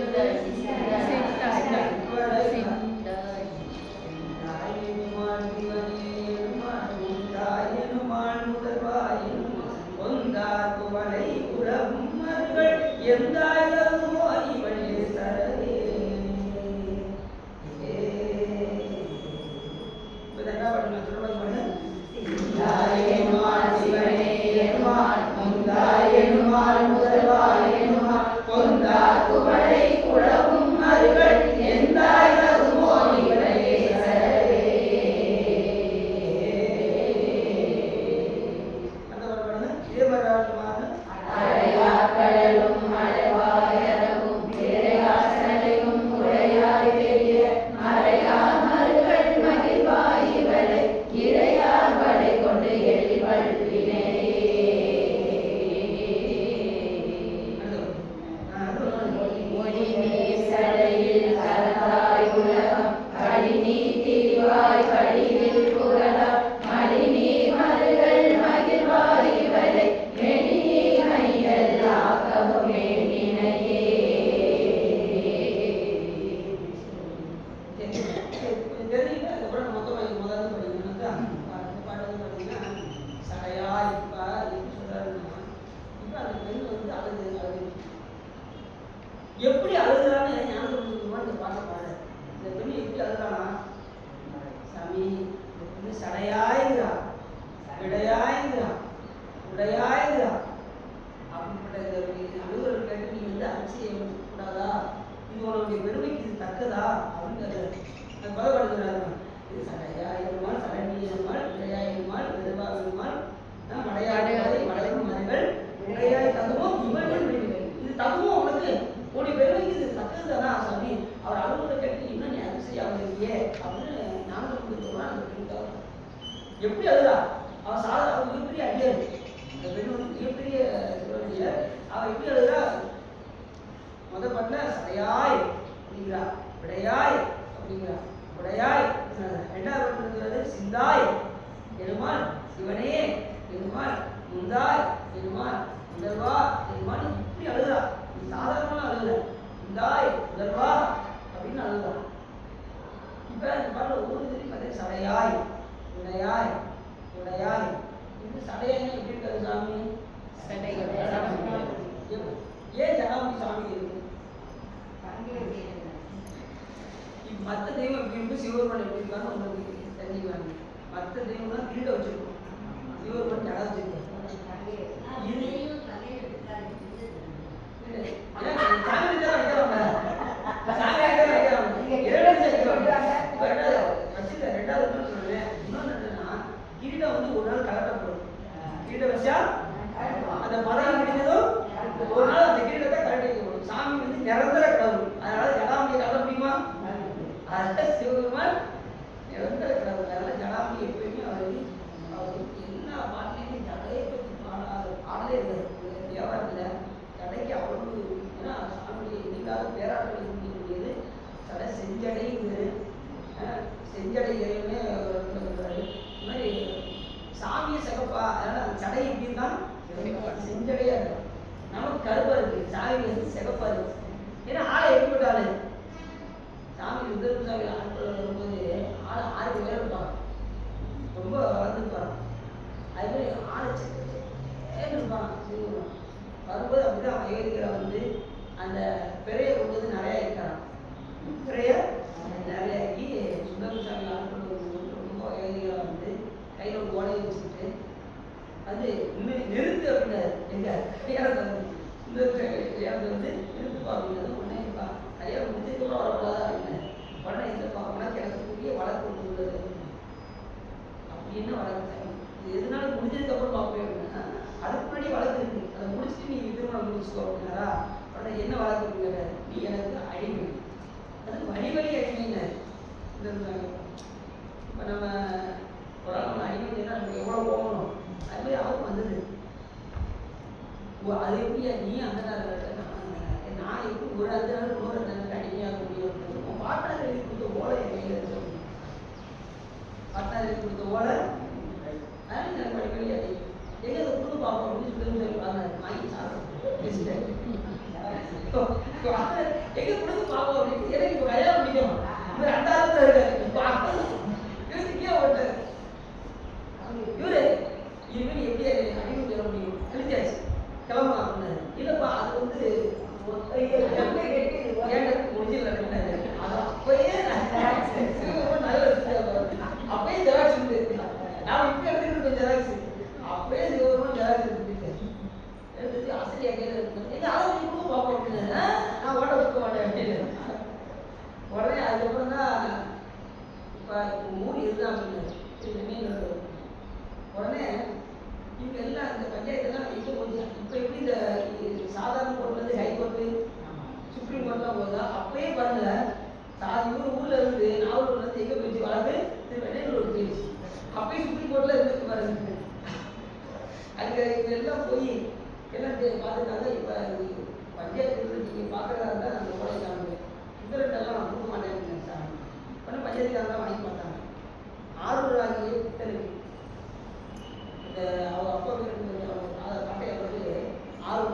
A: அது பதப்படுத்துறாரு. இது சடையா இருமால் சடனி இருமால் விடையா இருமால் வெறுவா இருமால் மடையாடு மலையும் மலைகள் உடையாய் தகுமோ இவர்கள் விடுங்கள். இது தகுமோ உனக்கு கூடி பெருமைக்கு இது தக்கது தானா சாமி? அவர் அலுவலக கேட்டு இன்னும் நீ அதிசயம் இருக்கியே அப்படின்னு ஞானம் கொடுத்துருவான். அந்த பெண் எப்படி அழுதா? அவன் சாதாரண மிகப்பெரிய அடியார். அந்த பெண் வந்து மிகப்பெரிய சிவனடியார். அவன் எப்படி அழுதா? முதல் பாட்டுல சடையாய் அப்படிங்கிறா, விடையாய் அப்படிங்கிறா, உடையாய். ரெண்டாவது பாட்டு இருக்கிறது சிந்தாய் எருமாள் சிவனே எருமாள் முந்தாய் எருமாள் முதல்வா எருமாள். இப்படி அழுதா. சாதாரணமா அழுகல, முந்தாய் முதல்வா அப்படின்னு அழுதா. இப்ப இந்த பாட்டுல ஒவ்வொரு இதுலையும் பார்த்தீங்கன்னா சடையாய் விடையாய் உடையாய். இது சடையாய் எப்படி இருக்காது சாமி? ஏன் ஜடாமுடி சாமி இருக்கு? மற்ற தெய்வம் எப்படி இருக்கு, சிவபெருமான் எப்படி இருக்கான்னு உங்களுக்கு தெரிஞ்சுக்குவாங்க. மற்ற தெய்வம்லாம் கிரீட வச்சிருக்கோம், சிவபெருமான் ஜடா வச்சிருக்கோம். கிரீடம் வந்து ஒரு நாள் கலட்டப்படும். கிரீடம் வச்சா அந்த பதவி கிடைச்சதும் ஒரு நாள் அந்த கிரீடத்தை கலட்டி வைக்கப்படும். சாமி வந்து நிரந்தர கடவுள், அதனால ஜடாமுடியை கலட்ட முடியுமா? அதனால சிவபெருமான் நிரந்தர கடவுள். அதனால ஜடாமுடி எப்பயுமே அவருக்கு எல்லா பாட்டிலையுமே ஜடையை பற்றி பாடலே இருக்காது. வியாபாரத்தில் ஜடைக்கு அவ்வளவு, ஏன்னா சாமியுடைய எதிர்கால பேராற்றல் முடியக்கூடியது ஜடை. செஞ்சடைங்கிறது செஞ்சடை இறைவனே சொல்றாரு. இந்த மாதிரி சாமியை சிகப்பா, அதனால அந்த ஜடை எப்படி இருந்தால் செஞ்சடையா இருக்கும். நமக்கு கருப்பா இருக்கு, சாமி வந்து சிகப்பா இருக்கு. ஏன்னா ஆளை எப்படிப்பட்ட ஆளு? சாமி ருத்ரன் சாமி ஆட்கள் வரும்போது ஆளை 6 பேர் இருப்பாங்க, ரொம்ப வளர்ந்துருப்பாங்க. அது மாதிரி ஆளை இருப்பாங்க. வரும்போது அப்படிதான் அயோத்தியில வந்து அந்த பிறையை கொண்டு வந்து நிறையா இருக்காராம். பிறைய நிறைய ஆக்கி சுந்தர சாமி ஆட்கள் ரொம்ப அயோத்தியில வந்து கையில் ஒரு ஓலையை வச்சுக்கிட்டு அது இன்னும் நிறுத்து அப்படின்னாரு. எங்க கையாளத்தை வந்து சுந்தர கையாளத்தை வந்து நிறுத்துப்பா அப்படின்னது. உடனே கையாள முடிஞ்சதுக்கு கூட வரக்கூடாதா அப்படின்னாரு. உடனே இந்த பார்க்கணும் கிடக்கக்கூடிய வழக்கு கொண்டு உள்ளது அப்படின்னு வழக்கு சாமி. இது எதுனாலும் முடிஞ்சதுக்கு அப்புறம் பார்ப்பேன் அப்படின்னா, அதுக்கு முன்னாடி வழக்கு இருக்கு, அதை முடிச்சுட்டு நீ திருமணம் முடிச்சுக்கோ அப்படின்னாரா. உடனே என்ன வழக்கு அப்படிங்கிற, நீ எனக்கு அடிமை, அது வழி வழி அடிமைன்னாரு. இப்போ நம்ம ஒரு ஆள் நம்ம அடிமை செய்யணும், நமக்கு எவ்வளோ போகணும், அது மாதிரி அவருக்கு வந்தது. அது எப்படியா நீ அந்த நான் எப்படி ஒரு அந்த நாள் இன்னொரு அந்த அடிமையாக முடியும்? பாட்டாளர் எழுதி கொடுத்த ஓலை என் கையில் இருக்கு. பாட்டாளர் எழுதி கொடுத்த ஓலை எனக்கு படிப்படி அடி எங்கே அதை கொடுத்து பார்ப்போம் அப்படின்னு சொல்லி வாங்கி சாப்பிட்டேன். எங்கே கொடுத்து பார்ப்போம் அப்படின்னு எனக்கு இப்போ கல்யாணம் முடிக்கணும். இவர் 2,000 இருக்காரு, எழுதிக்கே ஓட்டாரு. இவரு இனிமேல் எப்படி அடிமை சொல்ல முடியும்? எழுதியாச்சு கிளம்பலாம் அப்படின்னாரு. இல்லைப்பா அது வந்து ஏண்டத்துக்கு முடிஞ்சிடல அப்படின்னாரு. அது அப்பயே அப்பயே ஜெராக்ஸ் இருக்கு. நான் இப்போ எடுத்துக்கிட்டு ஜெராக்ஸ் அப்பயே சிவபெருமான் ஜெராக்ஸ் எடுத்துக்கிட்டேன். எடுத்துட்டு ஆசிரியா கையில் இருக்கு. எங்க அதை கொடுத்து பார்ப்போம் அப்படின்னு நான் ஓட்ட கொடுக்க மாட்டேன் அப்படின்னு. உடனே அதுக்கப்புறம் தான் இப்போ மூடி இருந்தா அப்படின்னு உடனே இவங்க எல்லாம் இந்த பஞ்சாயத்துலாம் இப்போ கொஞ்சம் இப்போ எப்படி இந்த சாதாரண கோர்ட்லேருந்து ஹைகோர்ட்டு சுப்ரீம் கோர்ட்லாம் போதா அப்பயே பாருங்க. ஊரில் இருந்து நாகூர்லேருந்து எங்கே போயிடுச்சு வழக்கு? வெள்ளையூர் போயிடுச்சு. அப்பயே சுப்ரீம் கோர்ட்டில் இருந்து பாருங்க. அதுக்கு இவங்க எல்லாம் போய் எல்லாம் பார்த்துட்டாங்க. இப்போ பஞ்சாயத்து நீங்கள் பார்க்குறதா இருந்தால் நம்ம ஓலை காணுங்க, சுந்தரட்டெல்லாம் நான் கொடுக்க மாட்டேன்னு சார். உடனே பஞ்சாயத்துக்காரலாம் வாங்கி மாட்டாங்க. 6 ஆகிய புத்தனுக்கு அவங்க அப்பா பாட்டையாளருக்கு 6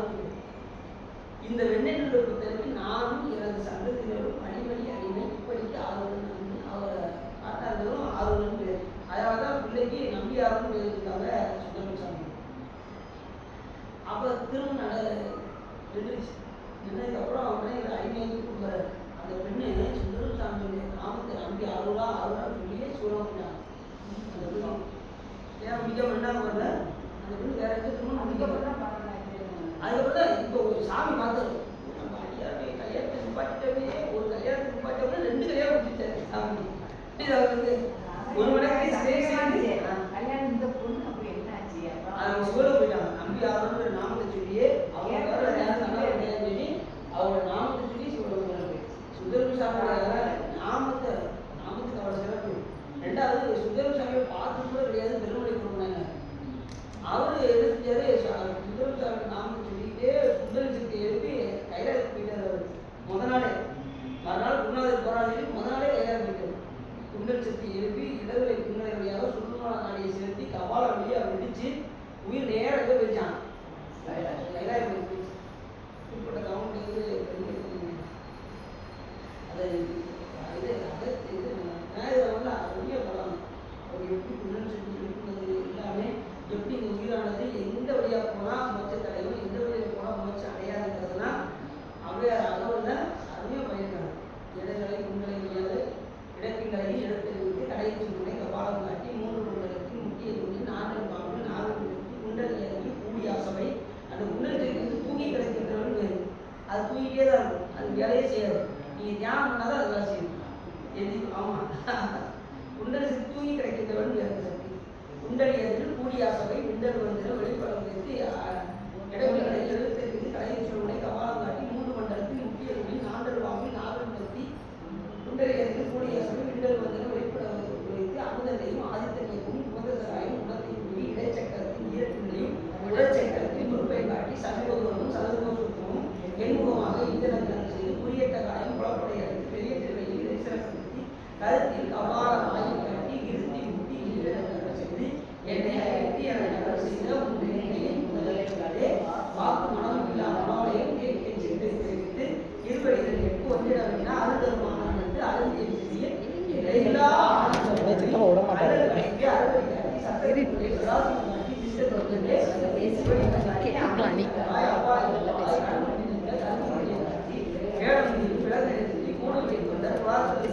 A: இந்த வெண்ணெய் புத்தருக்கு நானும் எனது சந்ததியினரும் அடிமணி அடிமை இப்படிக்கு 6 அவர் பாட்டாளர்களும் 6 பேர். அதனால தான் பிள்ளைக்கு நம்பியாரும் பேர் இருக்காங்க சுந்தரம் சாமி. அப்போ திரும்ப நின்றதுக்கப்புறம் அவனே அடிமையாக கொடுக்குறாரு. அந்த பெண்ணு சுந்தரம் சாமியுடைய நாமத்தை நம்பி 6 சொல்லியே சூழப்பட்டாங்க. அந்த பெண்ணு ஏன் முடிக்காம என்ன பண்ணல, அந்த பெண்ணு வேற எந்த திருமணம் முடிக்கப்பட்டா. அதுக்கப்புறம் தான் இப்போ ஒரு சாமி பார்த்தாரு. நம்ம அடியாருடைய கல்யாணத்தை நிப்பாட்டவே, ஒரு கல்யாணத்தை நிப்பாட்டவே 2 கல்யாணம் முடிச்சாரு சாமி. இது வந்து ஒரு மணி நேரம்
B: கல்யாணம் இந்த பொண்ணு அப்படி என்ன ஆச்சு
A: அவங்க சொல்ல போயிட்டாங்க நம்பி ஆரோன்ற நாமத்தை சொல்லியே அவங்க வர நேரம் நல்லா சொல்லி அவங்க நாமத்தை சொல்லி சொல்லுவாங்க. சுந்தரம் சாமியோட நாமத்துக்கு அவ்வளோ சிறப்பு. ரெண்டாவது சுந்தரம் சாமியை பார்த்து கூட கிடையாது பெருமொழி கொடுத்தாங்க. அவரு என்ன செஞ்சாரு, சுந்தரம் சாமி நாமத்தை சொல்லிக்கிட்டே சுந்தரம் சக்தி எழுப்பி கைலாயத்துக்கு போயிட்டார். அவர் மறுநாள் குருநாதர் போராடி நாளே கைலாயம் போயிட்டார். குண்டல் சக்தி எழுப்பி இடர்களை குண்டலை வழியாக சுற்றுமான நாடியை செலுத்தி கபால வழியை அவர் இடிச்சு உயிர் நேராக போயிச்சான். கைலாயம் போயிடுச்சு. குறிப்பிட்ட கவுண்ட் அதை உண்மையாக சொல்லலாம். அவர் எப்படி குண்டல் சக்தி எழுப்புனது எல்லாமே, எப்படி இந்த உயிரானது எந்த வழியாக போனால் மோட்சத்தை அடையும், எந்த வழியில் போனால் மோட்சம் அடையாதுங்கிறதுலாம் அப்படியே அகவல்ல அருமையாக பண்ணியிருக்காங்க. இடங்களை குண்டலை வழியாக இடப்பிங்களை இடத்திலிருந்து கடைசி முனை கபாலம் காட்டி 3 மண்டலத்தில் முக்கிய தூங்கி 4 பாம்பு 4 குண்டல் இறங்கி கூடிய சபை அந்த குண்டலத்திலிருந்து தூங்கி கிடைக்கின்றவன் வேறு. அது தூங்கிட்டே தான் இருக்கும், அது வேலையே செய்யாது. நீங்கள் தியானம் பண்ணாதான் அது வேலை செய்யணும். எது ஆமாம், குண்டலத்தில் தூங்கி கிடைக்கின்றவன் வேறு சக்தி. குண்டல் இறங்கி கூடிய சபை குண்டல் வந்து வெளிப்படம் வைத்து இடப்பிங்களை இடத்திலிருந்து கடைசி முனை கபாலம் காட்டி 3 மண்டலத்தில் முக்கிய தூங்கி 4 பாம்பு 4 மண்டலத்தில் குண்டலியத்தில் கூடிய சமயம் விண்டல் வந்து வெளிப்பட வைத்து அமுதத்தையும் ஆதித்தனையும் உமதராயும் உணத்தையும் கூடி இடைச்சக்கரத்தின் ஈரத்தினையும் உடற்சக்கரத்தின் பொறுப்பை காட்டி சமீபமும் சதுர்முகமும் எண்முகமாக இந்திரங்கள் செய்து குறியட்ட காயம் குழப்படை அடைந்து பெரிய திருவையில் சிறப்படுத்தி கருத்தில் கபால ஆயம் காட்டி இருத்தி முட்டி ஈரங்கள் செய்து என்னை அழைத்து என செய்த உன்னையை முதலே வாக்கு மனம் இல்லா மனோலயம் கேட்க சென்று தெரிவித்து இருவரிகள் 8 ஒன்றிடவினா அருந்தருமான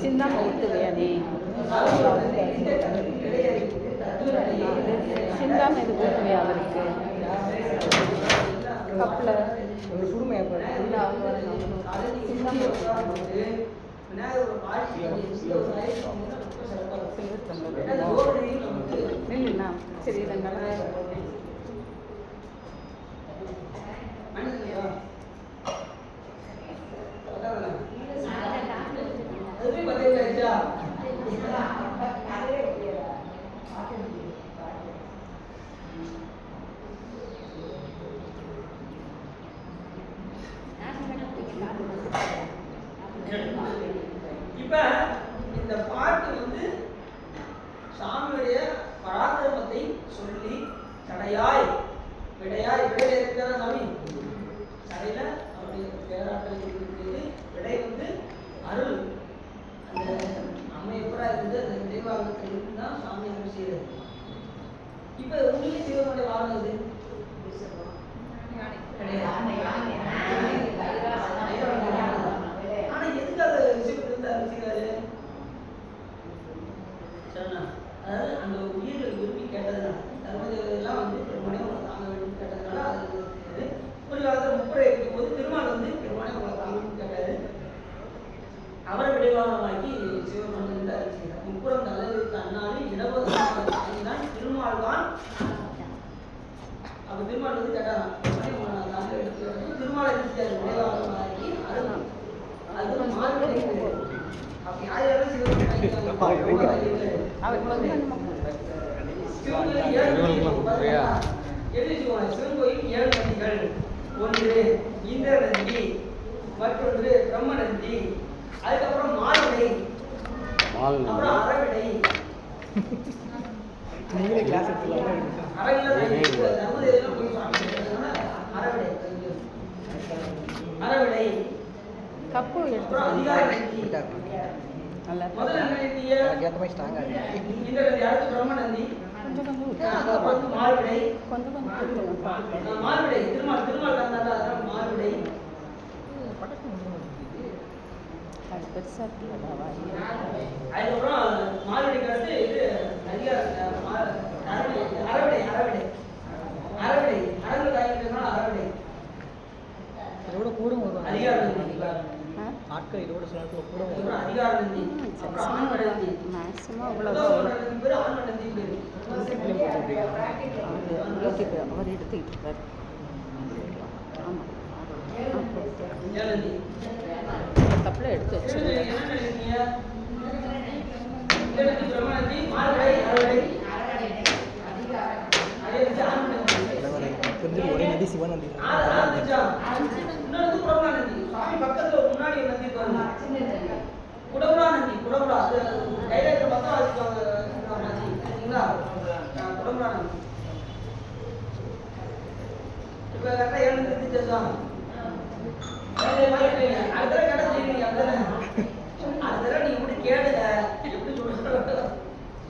B: சிந்தாம ஊத்துவையானே சிந்தாம இது ஊத்துவையா அவருக்கு கப்பில் ஒரு சுடுமையா இல்லைண்ணா சரி
A: இப்ப இந்த பாட்டு வந்து சாமியுடைய பராக்கிரமத்தை சொல்லி தடையாய் விடையாய் விடையில இருக்கிற சாமி தடையில அவருடைய பேராற்றல் இருக்கிறது. விடை வந்து அருள். அந்த நம்ம எப்படா இருந்து அந்த விடைவாகத்தில் இருந்து தான் சாமி அருள் செய்யறது. இப்ப உண்மையிலே சிவனுடைய வாழ்ந்தது ஆனா எதுக்காக சிவன் அருள்சிக்காரு? அதாவது அந்த உயிர்கள் விரும்பி கேட்டதுனால தர்மதேவெல்லாம் வந்து பெருமானே உங்களை தாங்க வேண்டும் கேட்டதுனால அது ஒரு காலத்தில் முப்புரை இருக்கும் போது திருமால் வந்து பெருமானே உங்களை தாங்கணும்னு கேட்டாரு. அவரை விடைவாகமாக்கி சிவன் வந்து அருள்சிக்கிறார். முப்புறம் தலைவருக்கு அண்ணாலும் இடவதான் திருமால்தான். அப்ப திருமால் வந்து கேட்டாராம் தாங்க எடுத்து திருமாலை விடைவாகமாக்கி அருள் அது மாறுபடி. அப்ப யார் யாரும் சிவன் சிவன் கோயில் 7 நதிகள். ஒன்று இந்திர நந்தி, மற்றொன்று பிரம்ம நந்தி, அதுக்கப்புறம் மால்விடை, அப்புறம் அரவிடை. அரவிடை
B: கப்பு
A: அதிகார நந்தி. முதல்ல இந்த நந்தி, அடுத்து பிரம்ம நந்தி, மால்விடை. மால்விடை திருமால் தந்தாண்டா அதான் மால்விடை. அதுக்கப்புறம் மால்விடைக்கு அடுத்து இது அரவிடை. அரவிடை அரங்கு காய்க்கிறதுனால அரவிடை அதிகார நந்தி.
C: ஆட்கள் இதோட சில நேரத்தில் கூட
A: அப்புறம் அதிகார நந்தி, அப்புறம் ஆண்ம நந்தி.
B: மேக்ஸிமம்
A: அவ்வளோ
B: அவ்வளோ
A: நந்தி பேர் ஆண்ம நந்தி பேர்.
B: யூடியூப் அவர் எடுத்துக்கிட்டு இருக்காரு. ஆமாம்
A: ஏன் நந்தி?
B: தப்பில் எடுத்து
A: என்ன
B: வச்சுருக்கேன்.
A: நினைக்கிறீங்க? இந்த நந்தி பிரம்ம நந்தி, மார்கழி, அறுவடை. அதே வச்சு ஆண்ம நந்தி.
C: தெரிஞ்சது ஒரே நதி சிவன் நதி
A: இன்னொரு குடபுரா நந்தி. சாமி பக்கத்துல முன்னாடி ஒரு நந்தி பாருங்க. குடபுரா நந்தி, குடபுரா. அது கையில இருக்கிற மொத்தம் அதுக்கு ஒரு நந்தி. சரிங்களா? குடபுரா நந்தி. இப்ப கரெக்டா 7 நந்தி தெரிஞ்சதா? அடுத்த தடவை கேட்ட செய்வீங்க. அடுத்த தடவை நீங்க இப்படி கேளுங்க. எப்படி சொல்றது?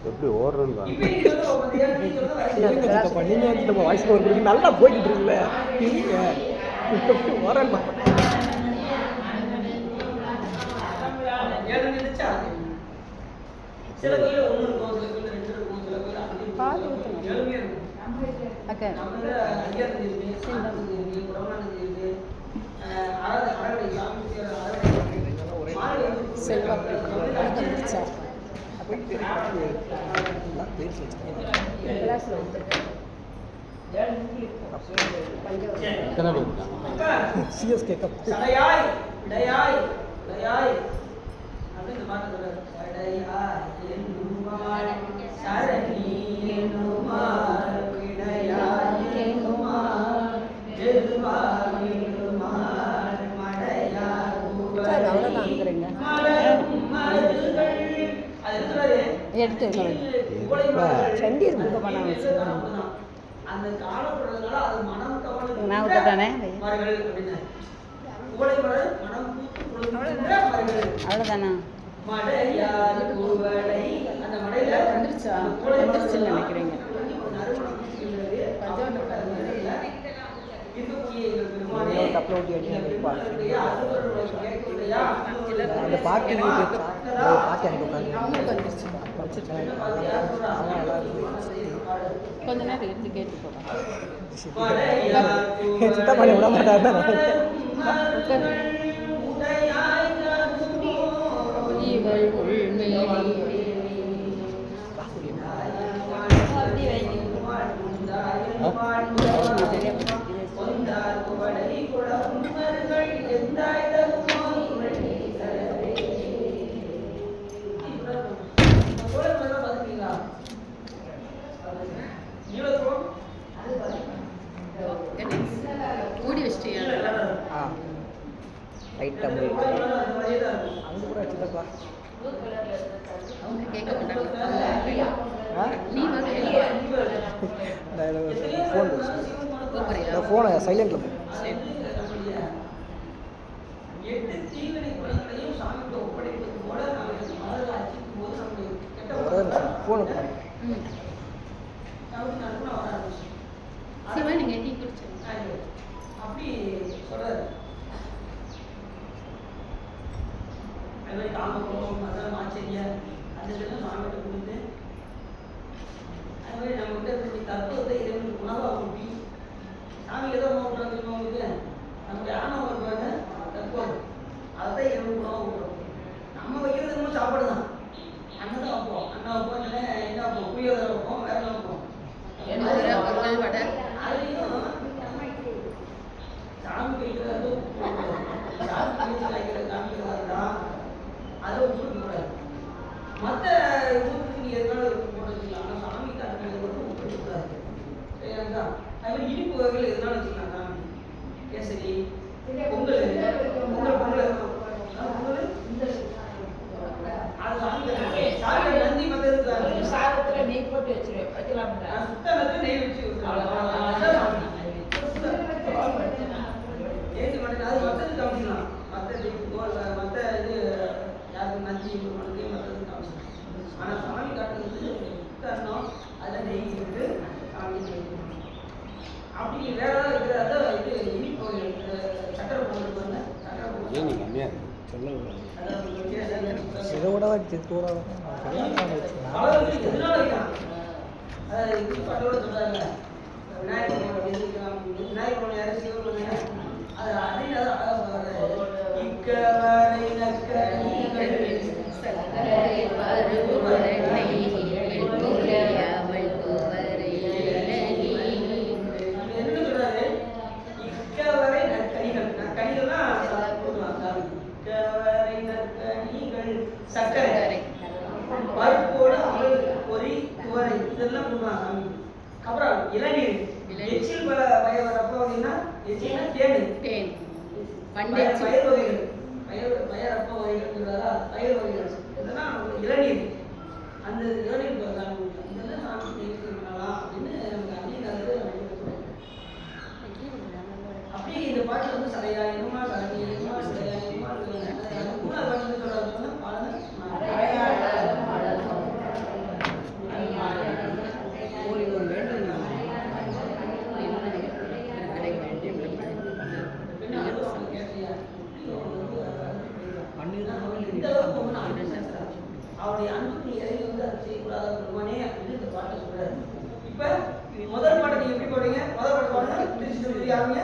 D: எப்படி ஓடுறேன்னு
A: இப்ப நீங்க சொல்லுங்க. 7 நந்தி சொல்லுங்க.
C: நீங்கள் வாய்ஸ் ஓவர் கொடுத்து நல்லா போய்கிட்டு இருக்குல்ல நீங்க எப்படி ஓரேன்னு
A: ஏழு நினைச்சா சில கோயில 1 இருக்கும், சில கோயில 2 இருக்கும், சில கோயில 5
B: பால்
A: இருக்கும்.
B: ஊற்றணும்.
A: 7 இருக்கும்.
B: அக்கா
A: நம்ம ஐயர் நந்தி இருக்கு, சாமி நந்தி இருக்கு, குடவனா நந்தி இருக்கு, அறவடை சாமி செய்யற அறவடை இருக்கு. மாடு வந்து
B: செல்வா வந்துருச்சா கிளாஸில் வந்துருக்கேன்.
D: எத்தனை பேர் இருக்காங்க?
A: அக்கா,
C: சிஎஸ்கே கப்
A: சடையாய் விடையாய் விடையாய் அப்படின்னு இந்த பாட்டு சொல்றாரு. சடையாய் என்னுமார் சரணி என்னுமார் விடையாய் என்னுமார் எதுவாய் என்னுமார் மடையார்
B: சார் அவ்வளோதான் இருக்கிறீங்க.
A: மலரும் மருகள். அது இருக்கிறாரு.
B: எடுத்து
A: சண்டீர்
B: பண்ண வச்சுருக்காங்க.
A: அந்த காலப்படுறதுனால அது மனம் கவலை
B: நான் விட்டுட்டானே.
A: மரங்கள் அப்படின்னு குவளை மலர் மனம் பூத்து குலுங்குகின்ற மரங்கள்.
B: அவ்வளோதானா?
A: மடையார் குவளை. அந்த மடையில
B: வந்துருச்சா?
A: அந்த குவளை மலர்
B: வந்துருச்சுன்னு நினைக்கிறீங்க.
A: ஒரு நறுமணம் வீசுகின்றது.
B: பஞ்சாவரம்
A: மடையில இருக்கக்கூடிய எங்கள் பெருமானே,
C: ஒரு கப்பலை ஊட்டி அடிச்சு
A: எங்கள் பெருமானுடைய அருளுடைய கேட்கலையா?
C: அந்த பாட்டி பாட்டி அங்கே உட்காந்து
B: அவங்களுக்கு வந்துருச்சு. கொஞ்ச நேரம் இருந்து கேட்டு போகலாம்.
C: சித்தா பண்ணி விட மாட்டாங்க
B: இவள் உள்மேலி மூடி வச்சிட்டியா?
C: லைட்டாக போய் அங்கே கூட வச்சுட்டப்பா
B: அவங்க கேட்க மாட்டாங்க. நீ வந்து
C: ஃபோன்
B: கூப்பிடுறியா?
C: ஃபோனை சைலண்டில்
B: சரி.
A: 8 தீவினை குணங்களையும் சாமிக்கு ஒப்படைப்பது போல நாங்கள் மலர்கள் அர்ச்சிக்கும் போது நம்முடைய கெட்ட
C: ஒரே ஃபோனை
B: ம்.
A: சாமிக்கு நடுவுல வர ஆரம்பிச்சு.
B: சிவா நீங்கள் டீ குடிச்சிருங்க.
A: அப்படி சொல்றாரு. அது மாதிரி தாமரம், மதம், ஆச்சரிய அந்த இதெல்லாம் சாமிகிட்ட கொடுத்து அது மாதிரி நம்ம கிட்ட இருக்க தத்துவத்தை இறைவனுக்கு உணவாக ஊட்டி சாமிக்கு ஏதோ உணவு கொடுறாங்க தெரியுமா உங்களுக்கு? நம்முடைய ஆணவம் இருப்பாங்க தத்துவம் அதை இறைவனுக்கு உணவாக ஊட்டுறோம். நம்ம வைக்கிறது இன்னும் சாப்பாடு தான். அண்ணன் தான் வைப்போம். அண்ணன் வைப்போம், என்ன வைப்போம், புளியோதரை வைப்போம், வேற என்ன வைப்போம்.
B: பொங்கல் வடை.
A: அதுலேயும் சாமி வைக்கிறது சாமி வைக்கிற காமிக்கிறதா அதை ஊற்றக்கூடாது. மற்ற ஊருக்கு நீங்கள் எதனால போட்டு வச்சுக்கலாம். ஆனால் சாமி காட்டுறது வந்து ஊற்றக்கூடாது. சரிங்களா? அது மாதிரி இனிப்பு வகைகள் எதனால வச்சுக்கலாம். சாமி கேசரி, பொங்கல் பொங்கல் பொங்கல் அது சாமி சாமி நந்தி மற்ற
E: சாதத்துல நெய் போட்டு வைக்கலாம்.
A: சுத்தத்துல நெய் வச்சு ஏற்றி மட்டும் அது மற்றது காமிக்கலாம். மற்ற இது யாருக்கு நந்தி மனதே மற்றது காமிக்கலாம். ஆனால் சாமி காட்டுறது சுத்தம் அதில் நெய் போட்டு சாமி நெய் அப்படி வேற ஏதாவது இருக்கிறத இது இனிப்பு சக்கரை பொங்கல் பண்ண சக்கரை
D: ஏன்
A: பொங்கல்
D: நீங்கள் கம்மியாக சொல்ல
C: இதோட வச்சு கூட
A: எதனால வைக்கலாம்? இது பட்டோட சொல்றாங்க. விநாயகர் விநாயகர் யாரும் சிவன் அது அப்படின்னு அழகாக சொல்றாரு. இக்கவர் சர்க்கரை, பருப்போடு அவல் பொரி துவரை இதெல்லாம் கொடுக்கலாம் சாமி. அப்புறம் இளநீர், எச்சில் பய வரப்போ பார்த்தீங்கன்னா எச்சில்னா தேன், பயிர் வகைகள், பயிர் அப்ப வகைகள் சொல்றாரா, பயிர் வகைகள் இதெல்லாம் இளநீர். அந்த இளநீர் இதெல்லாம் நான் பண்ணலாம் அப்படின்னு நமக்கு அப்படிங்கிறது அப்படி இந்த பாட்டில் வந்து சடையா என்னமா சரணி என்னமா சடையா என்னமா மூணாவது பாட்டு சொல்றாங்க பாருங்க. அவருடைய அன்புக்கு இறங்கி வந்து அதை செய்யக்கூடாத பெருமானே அப்படின்னு இந்த பாட்டை சொல்றாரு. இப்ப முதல் பாட்டை நீங்க எப்படி போடுறீங்க? முதல் பாட்டு பாடுங்க. திருச்சி சொல்லி யாருங்க?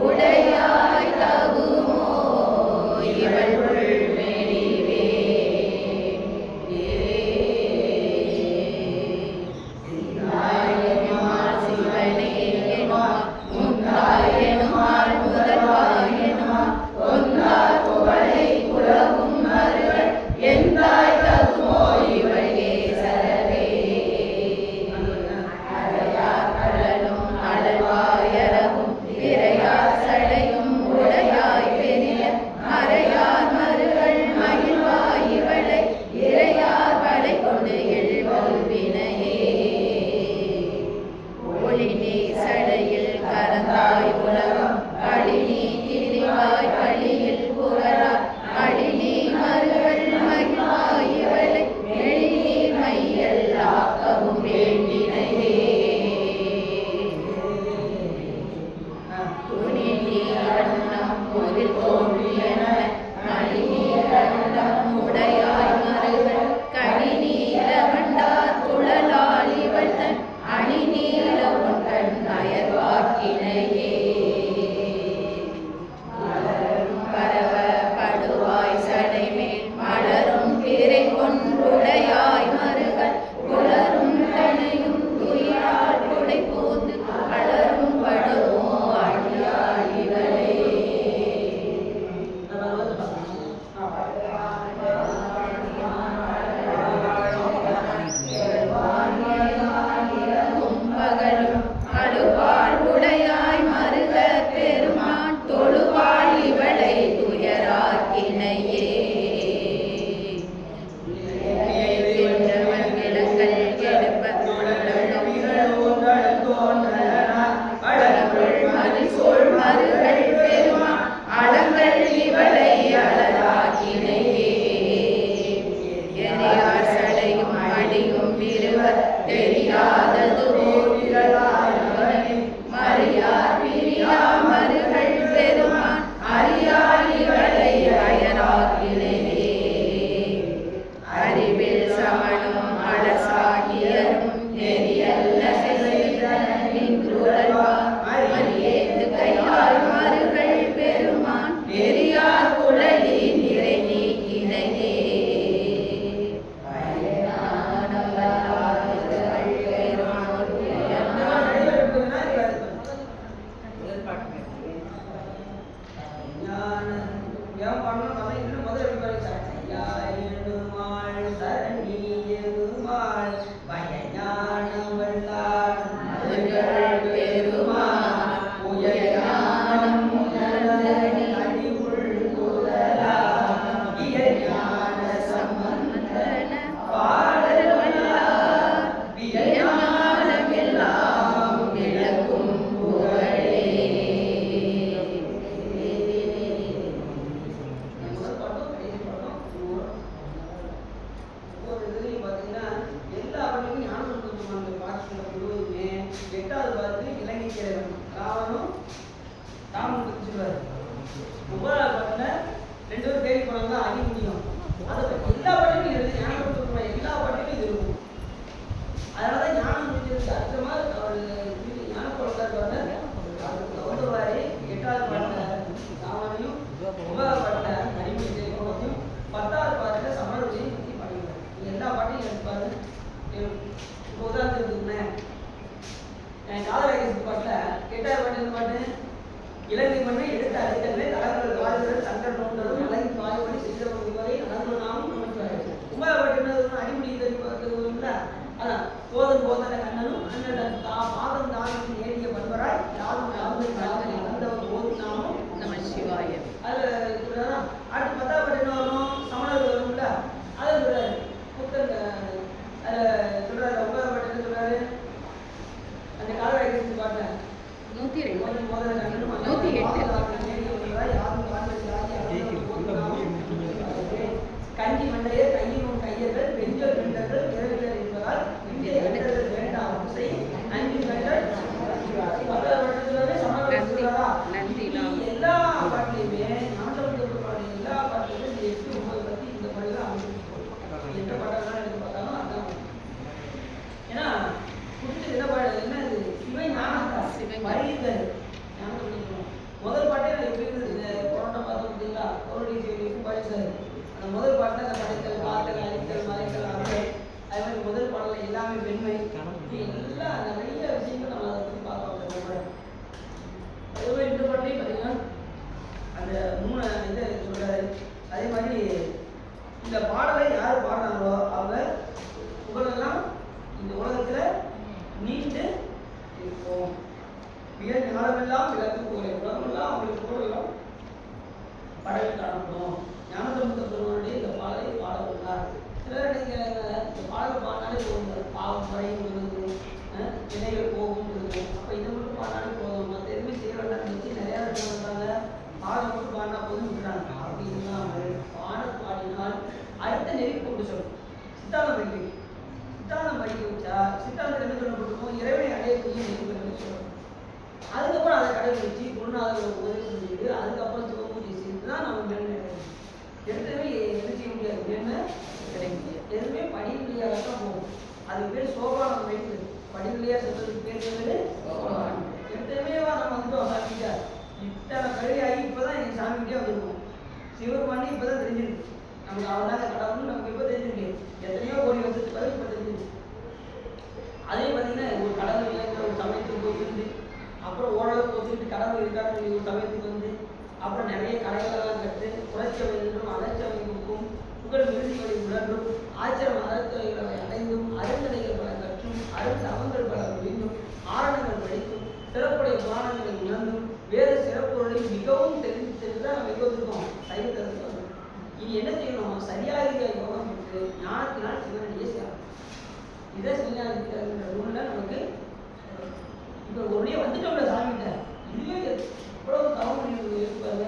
F: உடையா
A: இலங்கை மண்ணை எடுத்து அடித்தமே தலங்கள் வாழ்கள் சங்கர் நோண்டரும் மலை வாய்வழி செய்தவர்கள் இதுவரை நடந்து நாமும் நமக்கு கும்பகப்பட்டினம் அடிப்படை தெரிவிப்பதுல அதான் போதன கண்ணனும் அண்ணன் பாதம் தாவின் ஏறிய பண்பராய் யாரும் யாரும் வந்தவர் போதும் நாமும்
B: நம சிவாய.
A: அது அடுத்து பத்தாப்பட்டினம் வரும் சமணர் வரும்ல அதை சொல்றாரு புத்தர் அதில் சொல்றாரு கும்பகப்பட்டினம் சொல்றாரு அந்த காலவாய்க்கு பாட்டேன்
B: 102
A: போதன கண்ணனும்
B: 108
A: கஞ்சி மண்டைய கையினும் கையர்கள் பெண்கள் பெண்டர்கள் பிறவிகள் என்பதால் இந்திய கண்டர்கள் வேண்டாம் செய் நன்றி கண்டல்
B: நன்றி.
A: எல்லா பாட்டிலையுமே நாட்டப்பட்ட பாடல் எல்லா பாட்டிலும் 8 9 பத்தி இந்த பாடல அமைச்சிருக்கோம். எந்த பாடலாம் எடுத்து பார்த்தாலும் அதான். ஏன்னா புரிஞ்சு என்ன பாடல் என்ன இது சிவை ஞானத்தா வரிகள் ஞானம். முதல் பாட்டே நான் எப்படி இருந்தது கொரோனா பார்த்தோம் பார்த்தீங்களா கொரோனா படிச்சாரு. அந்த முதல் பாட்டில் அந்த படைத்தல் காத்தல் அழித்தல் மறைத்தல் அவை அது மாதிரி முதல் பாடல எல்லாமே பெண்மை எல்லாம் நிறைய விஷயங்கள் நம்ம அதை பற்றி பார்க்கலாம். அதுவே இந்த பாட்டிலையும் பார்த்தீங்கன்னா அந்த 3 இதை சொல்றாரு. அதே மாதிரி இந்த பாடலை யார் பாடுறாங்களோ அவங்க புகழெல்லாம் இந்த உலகத்துல நீண்டு இருக்கும். வியல் ஞானமெல்லாம் விளக்கு புகழை உலகமெல்லாம் அவங்களுக்கு புகழெல்லாம் படவில் காணப்படும். ஞானசம்பந்த பெருமானுடைய இந்த பாடலை பாட உள்ளார். சிலர் நினைக்கிறாங்க இந்த பாடலை பாடினாலே போகும், பாவம் மறையும் இருக்கும், வினைகள் போகும் இருக்கும். அப்போ இதை மட்டும் பாடினாலே போதும், மற்ற எதுவுமே செய்ய வேண்டாம் வச்சு நிறையா சொல்றாங்க. பாடம் மட்டும் பாடினா போதும் விட்டுறாங்க. அப்படி இல்லாமல் பாடல் பாடினால் அடுத்த நெறி கொண்டு சொல்லும். சித்தாந்தம் படிக்க வச்சா சித்தாந்தம் என்ன சொல்லப்பட்டிருக்கும், இறைவனை அடையக்கூடிய நெறிகளை சொல்லணும். அதுக்கப்புறம் அதை கடைபிடிச்சு குருநாதர்களை உதவி செஞ்சுட்டு அதுக்கப்புறம் சிவபூஜை செய்து தான் நம்ம மேலே எடுத்துமே என்ன செய்ய முடியாது, என்ன எதுவுமே படிநிலையாக தான் போகும். அதுக்கு பேர் சோபானம் வைத்து படிநிலையாக சொல்றதுக்கு பேர் சோபானம். எடுத்துமே நம்ம வந்துட்டோம் சாமிக்கிட்ட இத்தனை கல்வியாகி இப்போதான் எங்கள் சாமிக்கிட்டே வந்துருக்கோம். சிவபெருமானே இப்போதான் தெரிஞ்சிருக்கு நமக்கு. அவனாக கடவுள்னு நமக்கு இப்போ தெரிஞ்சிருக்கு. எத்தனையோ கோடி வருஷத்துக்கு பிறகு இப்போ தெரிஞ்சிருக்கு. அதே பார்த்தீங்கன்னா ஒரு கடவுள் இல்லைங்கிற ஒரு சமயத்துக்கு போயிருந்து அப்புறம் ஓரளவுக்கு ஒத்துக்கிட்டு கடவுள் இருக்காருன்னு ஒரு சமயத்துக்கு வந்து அப்புறம் நிறைய கலைகளெல்லாம் கற்று புரட்சவை என்றும் அலட்சவை கொடுக்கும் புகழ் விருதிகளை உணர்ந்தும் ஆச்சரம் அறத்துறைகளை அடைந்தும் அருந்தடைகள் பல கற்றும் அருந்தவங்கள் பல முடிந்தும் ஆரணங்கள் படித்தும் சிறப்புடைய புராணங்களை உணர்ந்தும் வேறு சிறப்புகளை மிகவும் தெரிந்து தான் நம்ம எங்கே வந்திருக்கோம், சைவத்திற்கு வந்தோம். இனி என்ன செய்யணும், சரியாக யோகம் பெற்று ஞானத்தினால் சிவனடியே சேரும். இதை சிவஞானத்திற்கிற நூலில் நமக்கு இப்போ ஒரே வந்துட்டோம்ல சாமிகிட்ட. இதுவே எவ்வளவு தவறு இருப்பாரு.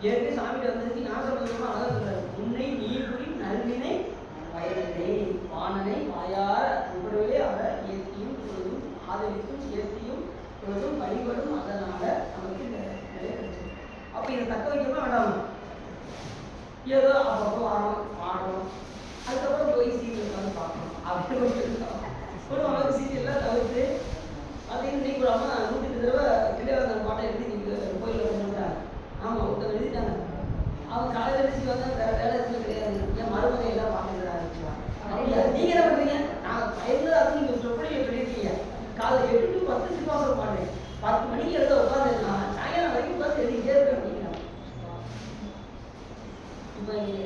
A: ஏற்கனவே சாமிகிட்ட வந்ததுக்கு ஞாபகம் அழகாக சொல்றாரு. உன்னை நீ புரி நல்வினை வயதினை வானனை வாயார உறவே அவர் இயற்கையும் பொழுதும் ஆதரித்தும் இயற்கையும் பொழுதும் வழிபடும். அதனால நமக்கு நிறைய கிடைச்சது. அப்போ இதை தக்க வைக்கணும் வேண்டாமா, ஏதோ அப்பப்போ பாடணும், அதுக்கப்புறம் போய் சீரியல் வந்து பார்க்கணும் அப்படின்னு ஒரு அளவுக்கு சீரியல்லாம் தவிர்த்து அது இன்னைக்கு ஒரு அம்மா 100 தடவை கிளியாரந்தன் பாட்டை எழுதி நீங்கள் கோயிலில் வந்துட்டாங்க. ஆமாம் ஒருத்தர் எழுதிட்டாங்க. அவங்க காலையில் எழுதி வந்தால் வேறு வேலை எதுவும் கிடையாது. என் மருமகை எல்லாம் பாட்டுக்கிற ஆரம்பிச்சுவாங்க. அப்படியா நீங்கள் என்ன பண்ணுறீங்க, நாங்கள் பயந்து அது நீங்கள் சொற்பொழிவை சொல்லியிருக்கீங்க. காலை 8 to 10 சிவாசம் பாடுறேன். 10 மணிக்கு எழுத உட்காந்துருந்தா சாயங்காலம் வரைக்கும் உட்காந்து எழுதிக்கிட்டே இருக்கேன் அப்படிங்கிறாங்க.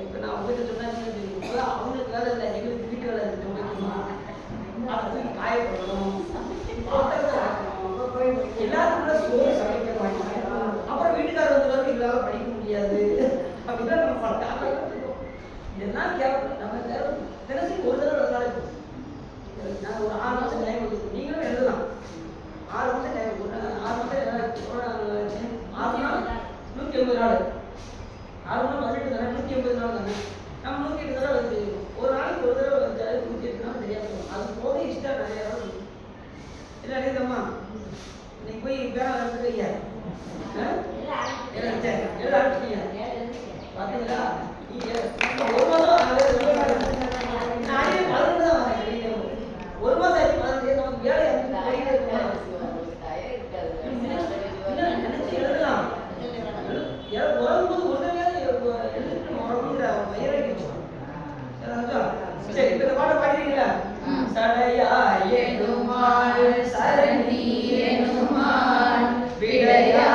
A: இப்போ நான் உங்கள்கிட்ட சொன்னாச்சுன்னு தெரியும், அவங்களுக்கு வேலை இல்லை, எங்களுக்கு வீட்டு வேலை இருக்கு. அதை தூக்கி காயப்படணும், எல்லாத்துக்குள்ள சோறு சமைக்க மாட்டேன். அப்புறம் வீட்டுக்காரர் வந்து எங்களால் படிக்க முடியாது அப்படின்னா நம்ம இதெல்லாம் கேட்கணும். நம்ம தினசரி ஒரு தடவை எழுதினாலே நான் ஒரு 6 மாதம் டைம் கொடுத்து நீங்களும் எழுதலாம். 6 மாதம் டைம் 6 மாதம் 6 நாள் 180 நாள் 6 நாள் 18 நாள் 180 நாள் தானே. நம்ம 108 தடவை வந்து ஒரு நாளைக்கு ஒரு தடவை வந்தாலே 108 நாள் தெரியாது. அது போதே இஷ்டம் நிறைய நாள் என்ன அடையுதம்மா. இன்னைக்கு போய் பேரா எடுத்துக்கீங்க பார்த்தீங்களா, ஒரு மாதம் 11 தான் வரேன். ஒரு மாதம் ஆச்சு 15 நமக்கு வேலை நினைச்சு எழுதலாம். உறங்கும்போது ஒன்றுமே எழுதுட்டு உறங்குங்கிற பெயரை சரி. இப்ப இந்த பாடம் பாடுறீங்களா, சடையா எனுமாள் சரணி எனுமாள் விடையா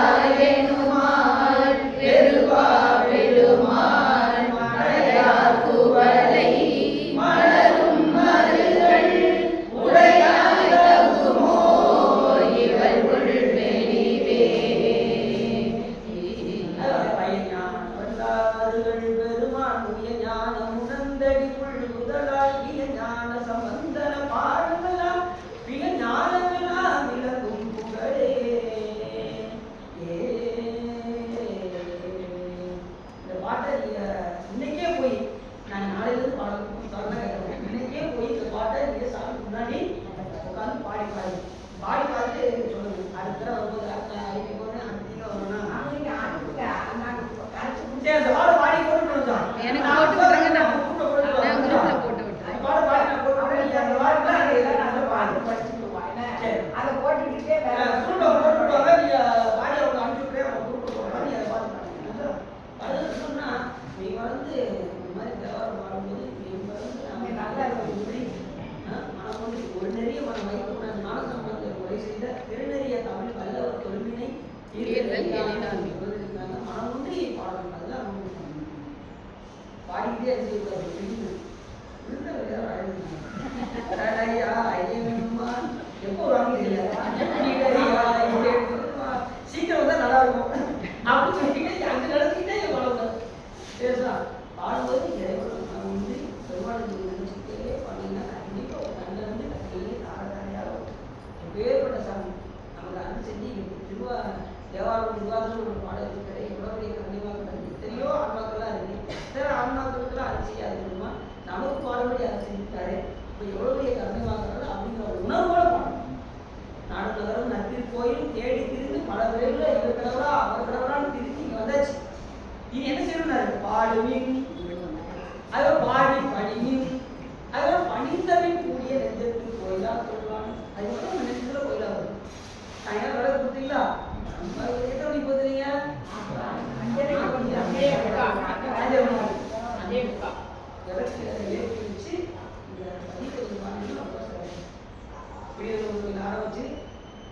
A: செய்த திருநெறிய தமிழ் வல்லவர் தொழுவினை
B: ஈர்த்தல் எளிதாம்.
A: மனமுன்றி பாடணும். அதெல்லாம் பாடிக்கிட்டே செய்யக்கூடாது. எப்போ வராங்க தெரியல. சீக்கிரம் தான் நல்லா இருக்கும் அப்படின்னு சொல்லிட்டு அங்க நடத்திக்கிட்டே பாடக்கூடாது. பேசா பாடும்போது இறைவன் வந்து பெருமாளுக்கு நினைச்சுட்டே பண்ணீங்கன்னா கண்டிப்பா ஒரு கண்ணில் இருந்து கண்ணிலே தாரையாக எப்பேற்பட்ட சாமி நமக்கு அன்பு செஞ்சு தேவாரம் திருவாசனம் ஒரு பாடம் இருக்கிற எவ்வளோ பெரிய கண்ணியமாக கிடக்கு. எத்தனையோ ஆன்மாக்கள்லாம் இருக்கு. சில ஆன்மாக்களுக்கெல்லாம் அது செய்யாதுமா நமக்கு பாடுபடி அதை செஞ்சுட்டாரு. இப்போ எவ்வளோ பெரிய கண்ணியமாகிறாரு அப்படிங்கிற ஒரு உணர்வோட பாடணும். நாடு நகரம் நத்திரு கோயிலும் தேடி திரிந்து பல விரைவில் இவர் கடவுளா அவர் கடவுளான்னு திருத்தி இங்கே வந்தாச்சு. இது என்ன செய்யணும்னாரு பாடுவின் அதில் பாடி பணிவின் அதில் பணிந்தவின் கூடிய நெஞ்சத்துக்கு கோயிலா சொல்லுவாங்க. அது மட்டும் நம்ம நெஞ்சத்துல கோயிலா வரும். சாயங்காலம் விலை கொடுத்தீங்களா எத்தனை மணிக்கு போதுறீங்க? விளக்கு ஏற்றி வச்சு இந்த பதிக்கிறது வாங்கினா குடியிருப்பு ஆட வச்சு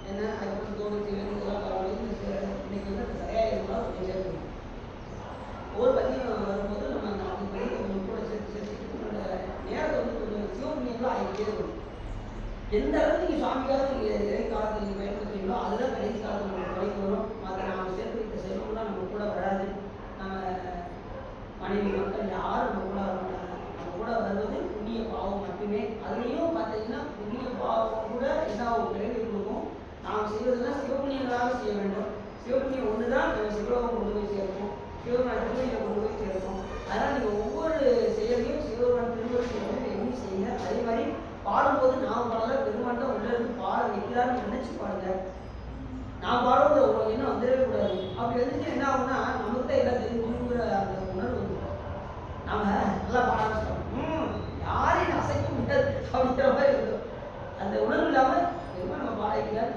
A: என்ன அதுக்கப்புறம் தோணுச்சு வேணுங்களா இன்னைக்கு வந்து அந்த சரியாயிருந்தா கொஞ்சம் சேர்க்கணும். ஒவ்வொரு பதியம் வரும்போது நம்ம அந்த அப்படி பண்ணி கொஞ்சம் கூட சேர்த்து நம்மளோட நேரத்தை வந்து கொஞ்சம் சிவபுண்ணியங்களும் ஆகிட்டே இருக்கும். எந்த அளவுக்கு நீங்கள் சுவாமிக்காக நீங்கள் இறை காலத்தில் நீங்கள் பயன்படுத்துறீங்களோ அதுதான் கடைசி காலத்தில் உங்களுக்கு குறைக்கு வரும். மற்ற நாம் சேர்த்து வைத்த செல்வம்லாம் நம்ம கூட வராது. நம்ம மனைவி மக்கள் யாரும் நம்ம கூட வர மாட்டாங்க. நம்ம கூட வருவது புண்ணிய பாவம் மட்டுமே. அதுலேயும் பார்த்தீங்கன்னா புண்ணிய பாவம் கூட என்ன ஒரு விளைவு கொடுக்கும். நாம் செய்வதெல்லாம் சிவபுண்ணியங்களாக செய்ய வேண்டும். சிவபுண்ணியம் ஒன்று தான் நம்ம சிவலோகம் கொண்டு போய் சேர்ப்போம். சிவபெருமான் திருவடியில் கொண்டு போய் சேர்ப்போம். அதனால் நீங்கள் ஒவ்வொரு செயலையும் சிவபெருமான் திருவடி எண்ணி செய்யுங்க. அதே மாதிரி பாடும்போது நாம் பாடல பெருமான் தான் உள்ள இருந்து பாட வைக்கிறான்னு நினைச்சு பாடுங்க. நான் பாடுறது ஒரு எண்ணம் வந்துடவே கூடாது. அப்படி வந்துட்டு என்ன ஆகும்னா நமக்கு தான் எல்லாம் தெரிஞ்சுங்கிற அந்த உணர்வு வந்துடும். நாம நல்லா பாட ஆரம்பிச்சிட்டோம். யாரையும் அசைக்க முடியாது அப்படிங்கிற மாதிரி இருக்கும். அந்த உணர்வு இல்லாமல் பெருமான் நம்ம பாட வைக்கிறார்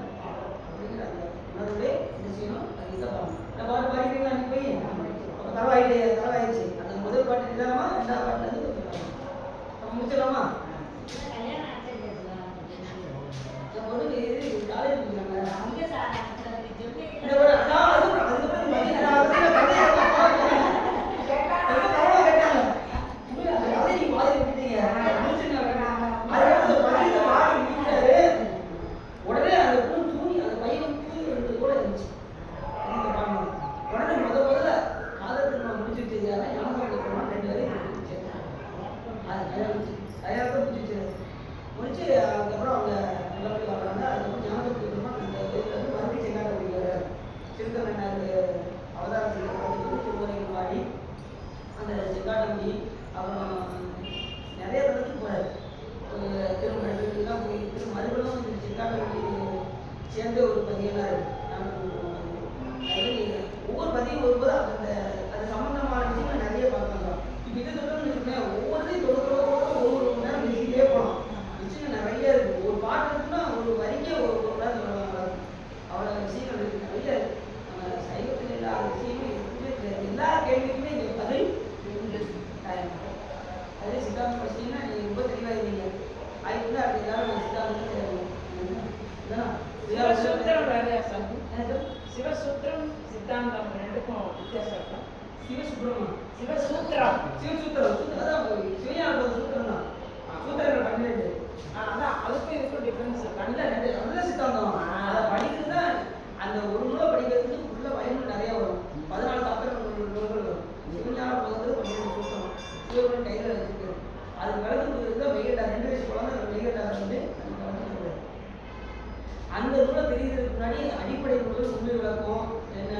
A: அப்படிங்கிற அந்த உணர்வுலே என்ன செய்யணும்? அது இதை பாடணும். இந்த பாட்டு பாடிக்கிறீங்களா நீ போய் அப்போ தலைவாயிடுச்சு. அந்த முதல் பாட்டு இல்லாமா ரெண்டாவது பாட்டுல இருந்து நம்ம முடிச்சிடலாமா? காலேஜ் உடனே அந்த பூ தூணி அந்த பையன் பூ ரெண்டு கூட இருந்துச்சு. உடனே முதல்ல காதல் நம்ம முடிச்சுட்டு யாரும் ரெண்டு வரையும் தயாரித்து முடிச்சு முடிச்சு அதுக்கப்புறம் அவங்க நல்லபடி வர்றாங்க. அதுக்கப்புறம் ஞாபகத்துக்கு அந்த இதில் வந்து மறுபடியும் செங்காட்ட முடிக்கிறார். சிறுத்தமன்னார் அவதாரம் செய்யறது திருமுறைகள் வாடி அந்த செங்காட்டம்பி அப்புறம் நிறைய இடத்துக்கு போகிறார். திருமணம் போய் மறுபடியும் இந்த செங்காட்டம்பி சேர்ந்த ஒரு பதியெல்லாம் இருக்குது. ஒவ்வொரு பதியும் வரும்போது அந்த அது சம்பந்தமான விஷயங்கள் நிறைய பார்க்கலாம். இப்போ இது தொடர்ந்து ஒவ்வொருத்தையும் ஒவ்வொரு மணி நேரம் பேசிக்கிட்டே போகலாம். விஷயங்கள் நிறைய இருக்குது. ஒரு பாட்டு இருக்குன்னா ஒரு வரிக்கே ஒரு நேரம் சொல்லுவாங்க. அவ்வளோ விஷயங்கள் இருக்குது. நிறைய நம்ம சைவத்தில் இல்லாத விஷயங்கள் எதுவுமே கிடையாது. எல்லா கேள்விக்குமே இங்கே பதில் அதே சித்தாந்தம் படிச்சீங்கன்னா நீங்கள் ரொம்ப தெளிவாக இருந்தீங்க. அதுக்கு வந்து அப்படி எல்லாரும் சித்தாந்தம்
E: சிவசூத்திரம் வேறையா சாமி? சிவசூத்திரம் சித்தாந்தம் ரெண்டுக்கும் வித்தியாசம் இருக்கா?
A: சிவசுப்ரமணியம்
E: சிவசூத்திரம்
A: அதான் சிவஞான சூத்திரம் தான். சூத்திரங்கள் 12.
E: அதான் அதுக்கும் இதுக்கும் டிஃபரன்ஸ்
A: ரெண்டு நல்ல சித்தாந்தம். அதை படிக்கிறது தான் அந்த ஒரு நூலை படிக்கிறதுக்கு உள்ள பயனும் நிறைய வரும். 14 சாப்பிட்ற நூல்கள் வரும். சிவஞான போகிறது 12 சூத்திரம் சிவபெருமான் கையில் வச்சுருக்கு. அது விளக்குறது தான் மெய்கட்டா 2 வயசு குழந்தை மெய்கட்டாக வந்து அந்த நூலை தெரிகிறதுக்கு முன்னாடி அடிப்படை நூல்கள் உண்மை விளக்கம் என்ன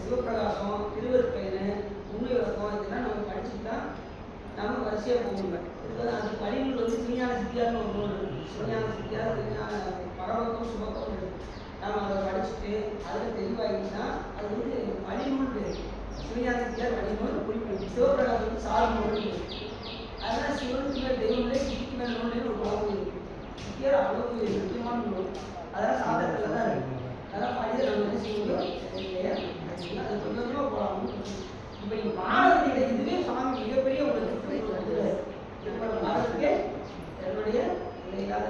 A: சிவபிரகாசம் திருவருட்பயனு உண்மை விளக்கம் இதெல்லாம் நம்ம படிச்சுட்டு தான் நம்ம வரிசையாக போகணும். இது அந்த படிநூல் வந்து சிவஞான சித்தியார்னு ஒரு நூல் இருக்குது. சிவஞான சித்தியார் சிவஞான பரவக்கம் சுபக்கம் இருக்குது. நம்ம அதை படிச்சுட்டு அதில் தெளிவாகிட்டுனா அது வந்து படிநூல் பேர். சிவஞான சித்தியார் படிநூல் குறிப்பிட்டு சிவபிரகாசம் வந்து சால் நூல் இருக்குது. அதனால் சிவனுக்கு மேல் தெய்வங்களே சித்திக்கு மேல் நூல்னு ஒரு பழக்கம் இருக்குது. சித்தியார் அவ்வளவு முக்கியமான நூல். அதெல்லாம் சாதகத்தில் தான் இருக்குது. அதெல்லாம் படித்து நம்ம என்ன செய்யணும்? அது கொஞ்சம் கொஞ்சமாக போகலாம். இப்போ நீங்கள் மாணவர்களை இதுவே சாமி மிகப்பெரிய உங்களுக்கு பாரதத்துக்கு என்னுடைய இல்லாத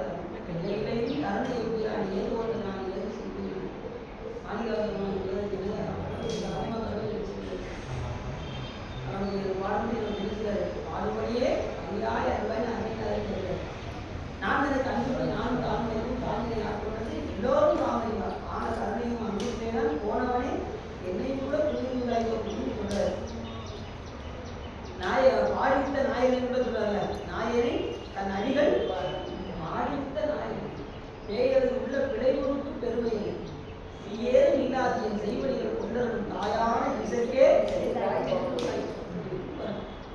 A: கருணை பாடிவிட்ட நாயகன் கூட சொல்றாங்க. நாயனை தன் அடிகள் பாடிவிட்ட நாயகன் பேயது உள்ள பிழை பொறுத்து பெருமையை ஏதும் இல்லாத என் செய்வடிகள் கொண்டரும் தாயான இசைக்கே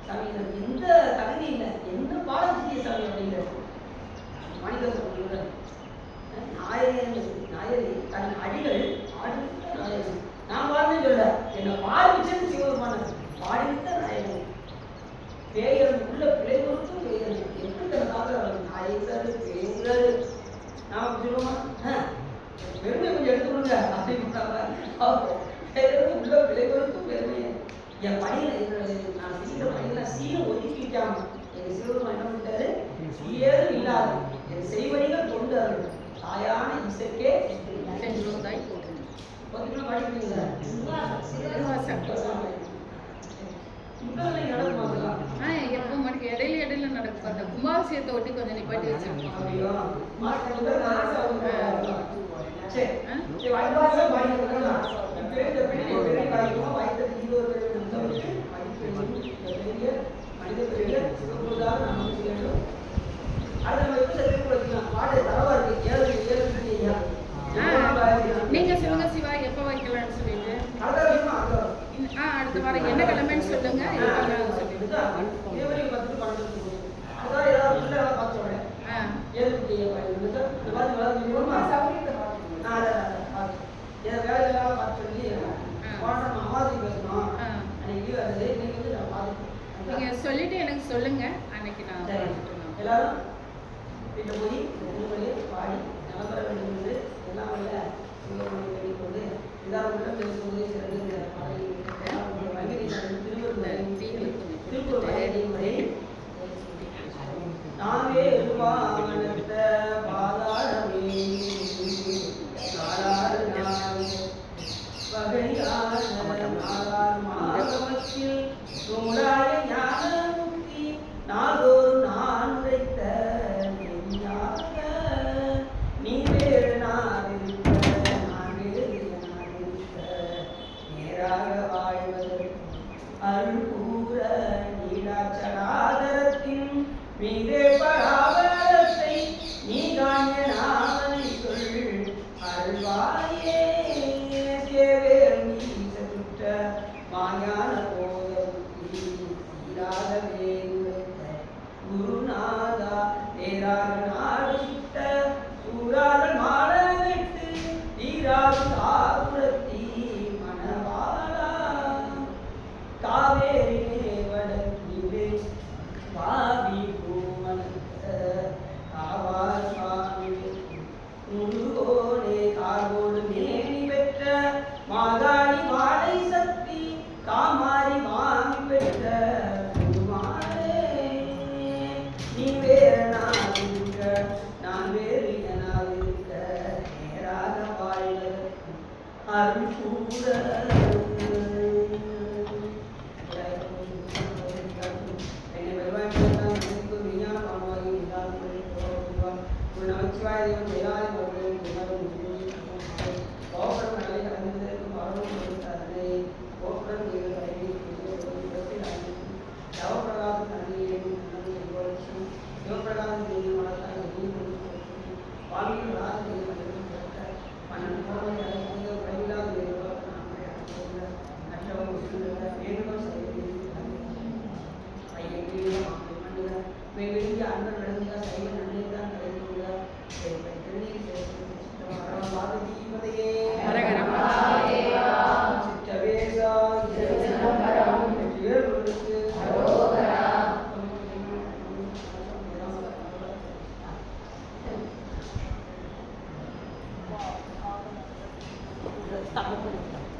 A: சாமி எனக்கு எந்த தகுதி இல்லை, என்ன பாடம் செய்ய சாமி அப்படிங்கிற மனிதர் சொல்ற நாயகன் நாயகி தன் அடிகள் பாடிவிட்ட நாயகன். நான் பாடுன்னு சொல்ல என்னை பாடிச்சது சிவபெருமான பாடிவிட்ட நாயகன் பேயர் உள்ள பிழை பொறுத்தும் பேயர் எப்படி தனதாக நாயகர் பேயர் நான் சொல்லுவோமா பெருமை கொஞ்சம் எடுத்துக்கணுங்க அப்படின்னு உள்ள பிழை பொறுத்தும் பெருமையை என் பணியில் நான் செய்கிற பணியில் சீரை ஒதுக்கிட்டாம எங்கள் சிவபெருமான் என்ன பண்ணிட்டாரு, சீரும் இல்லாது என் செய்வடிகள் கொண்டு அருள் தாயான இசைக்கே படிக்கிறீங்களா
B: எப்போ மட்டும் இடையில நடக்கும். அந்த கும்பாபிஷேகத்தை ஒட்டி கொஞ்சம் நிப்பாட்டி வச்சிருக்கோம். நீங்க சொல்லுங்க சிவா, எப்ப வைக்கலாம்னு சொல்லிட்டு. அடுத்த வாரம் என்ன கிழமைன்னு சொல்லுங்க. நீங்க சொல்லிட்டு எனக்கு சொல்லுங்க, அன்னைக்கு நான்
A: எல்லாரும் வீட்டை போய் பாடி நலம்பெற வேண்டும் என்று எல்லாம் வல்ல சிவபெருமானை வேண்டிக் கொண்டு எல்லாரும் பேசுவதே சிறந்த திருக்குறள் நாவே வாகனத்த பாதாளமே வகையார் மாதவத்தில் சூடாய ஞானமுக்தி நாதோர் நான் உரைத்த நீ வேறு நாதிருக்க நான் வேறு நாதிருக்க நேராக வாழ்வதற்கு அருள் கூற நீடாச்சடாதரத்தின் மீதே பராபரத்தை நீ காண்ய நாமனை சொல் அருள்வாயே சேவேர் நீ சதுற்ற மாயான போதமுத்தி சீராகவே உரைத்த குருநாதா தேராக நாடு சுத்த சூராக மாட வெட்டு தீராது ஆகுரத்தி மணவாளா காவேரி வடக்கிலே பாவி பூமனத்த காவார் சுவாமி முருகோனே கார்கோடு மேனி பெற்ற மாதாளி மாடை சக்தி காமாரி மாமி பெற்ற குருமாரே நீ வேறு நாதிருக்க நான் வேறு எனாதிருக்க நேராக வாழ்வதற்கு அருள் கூற Stop.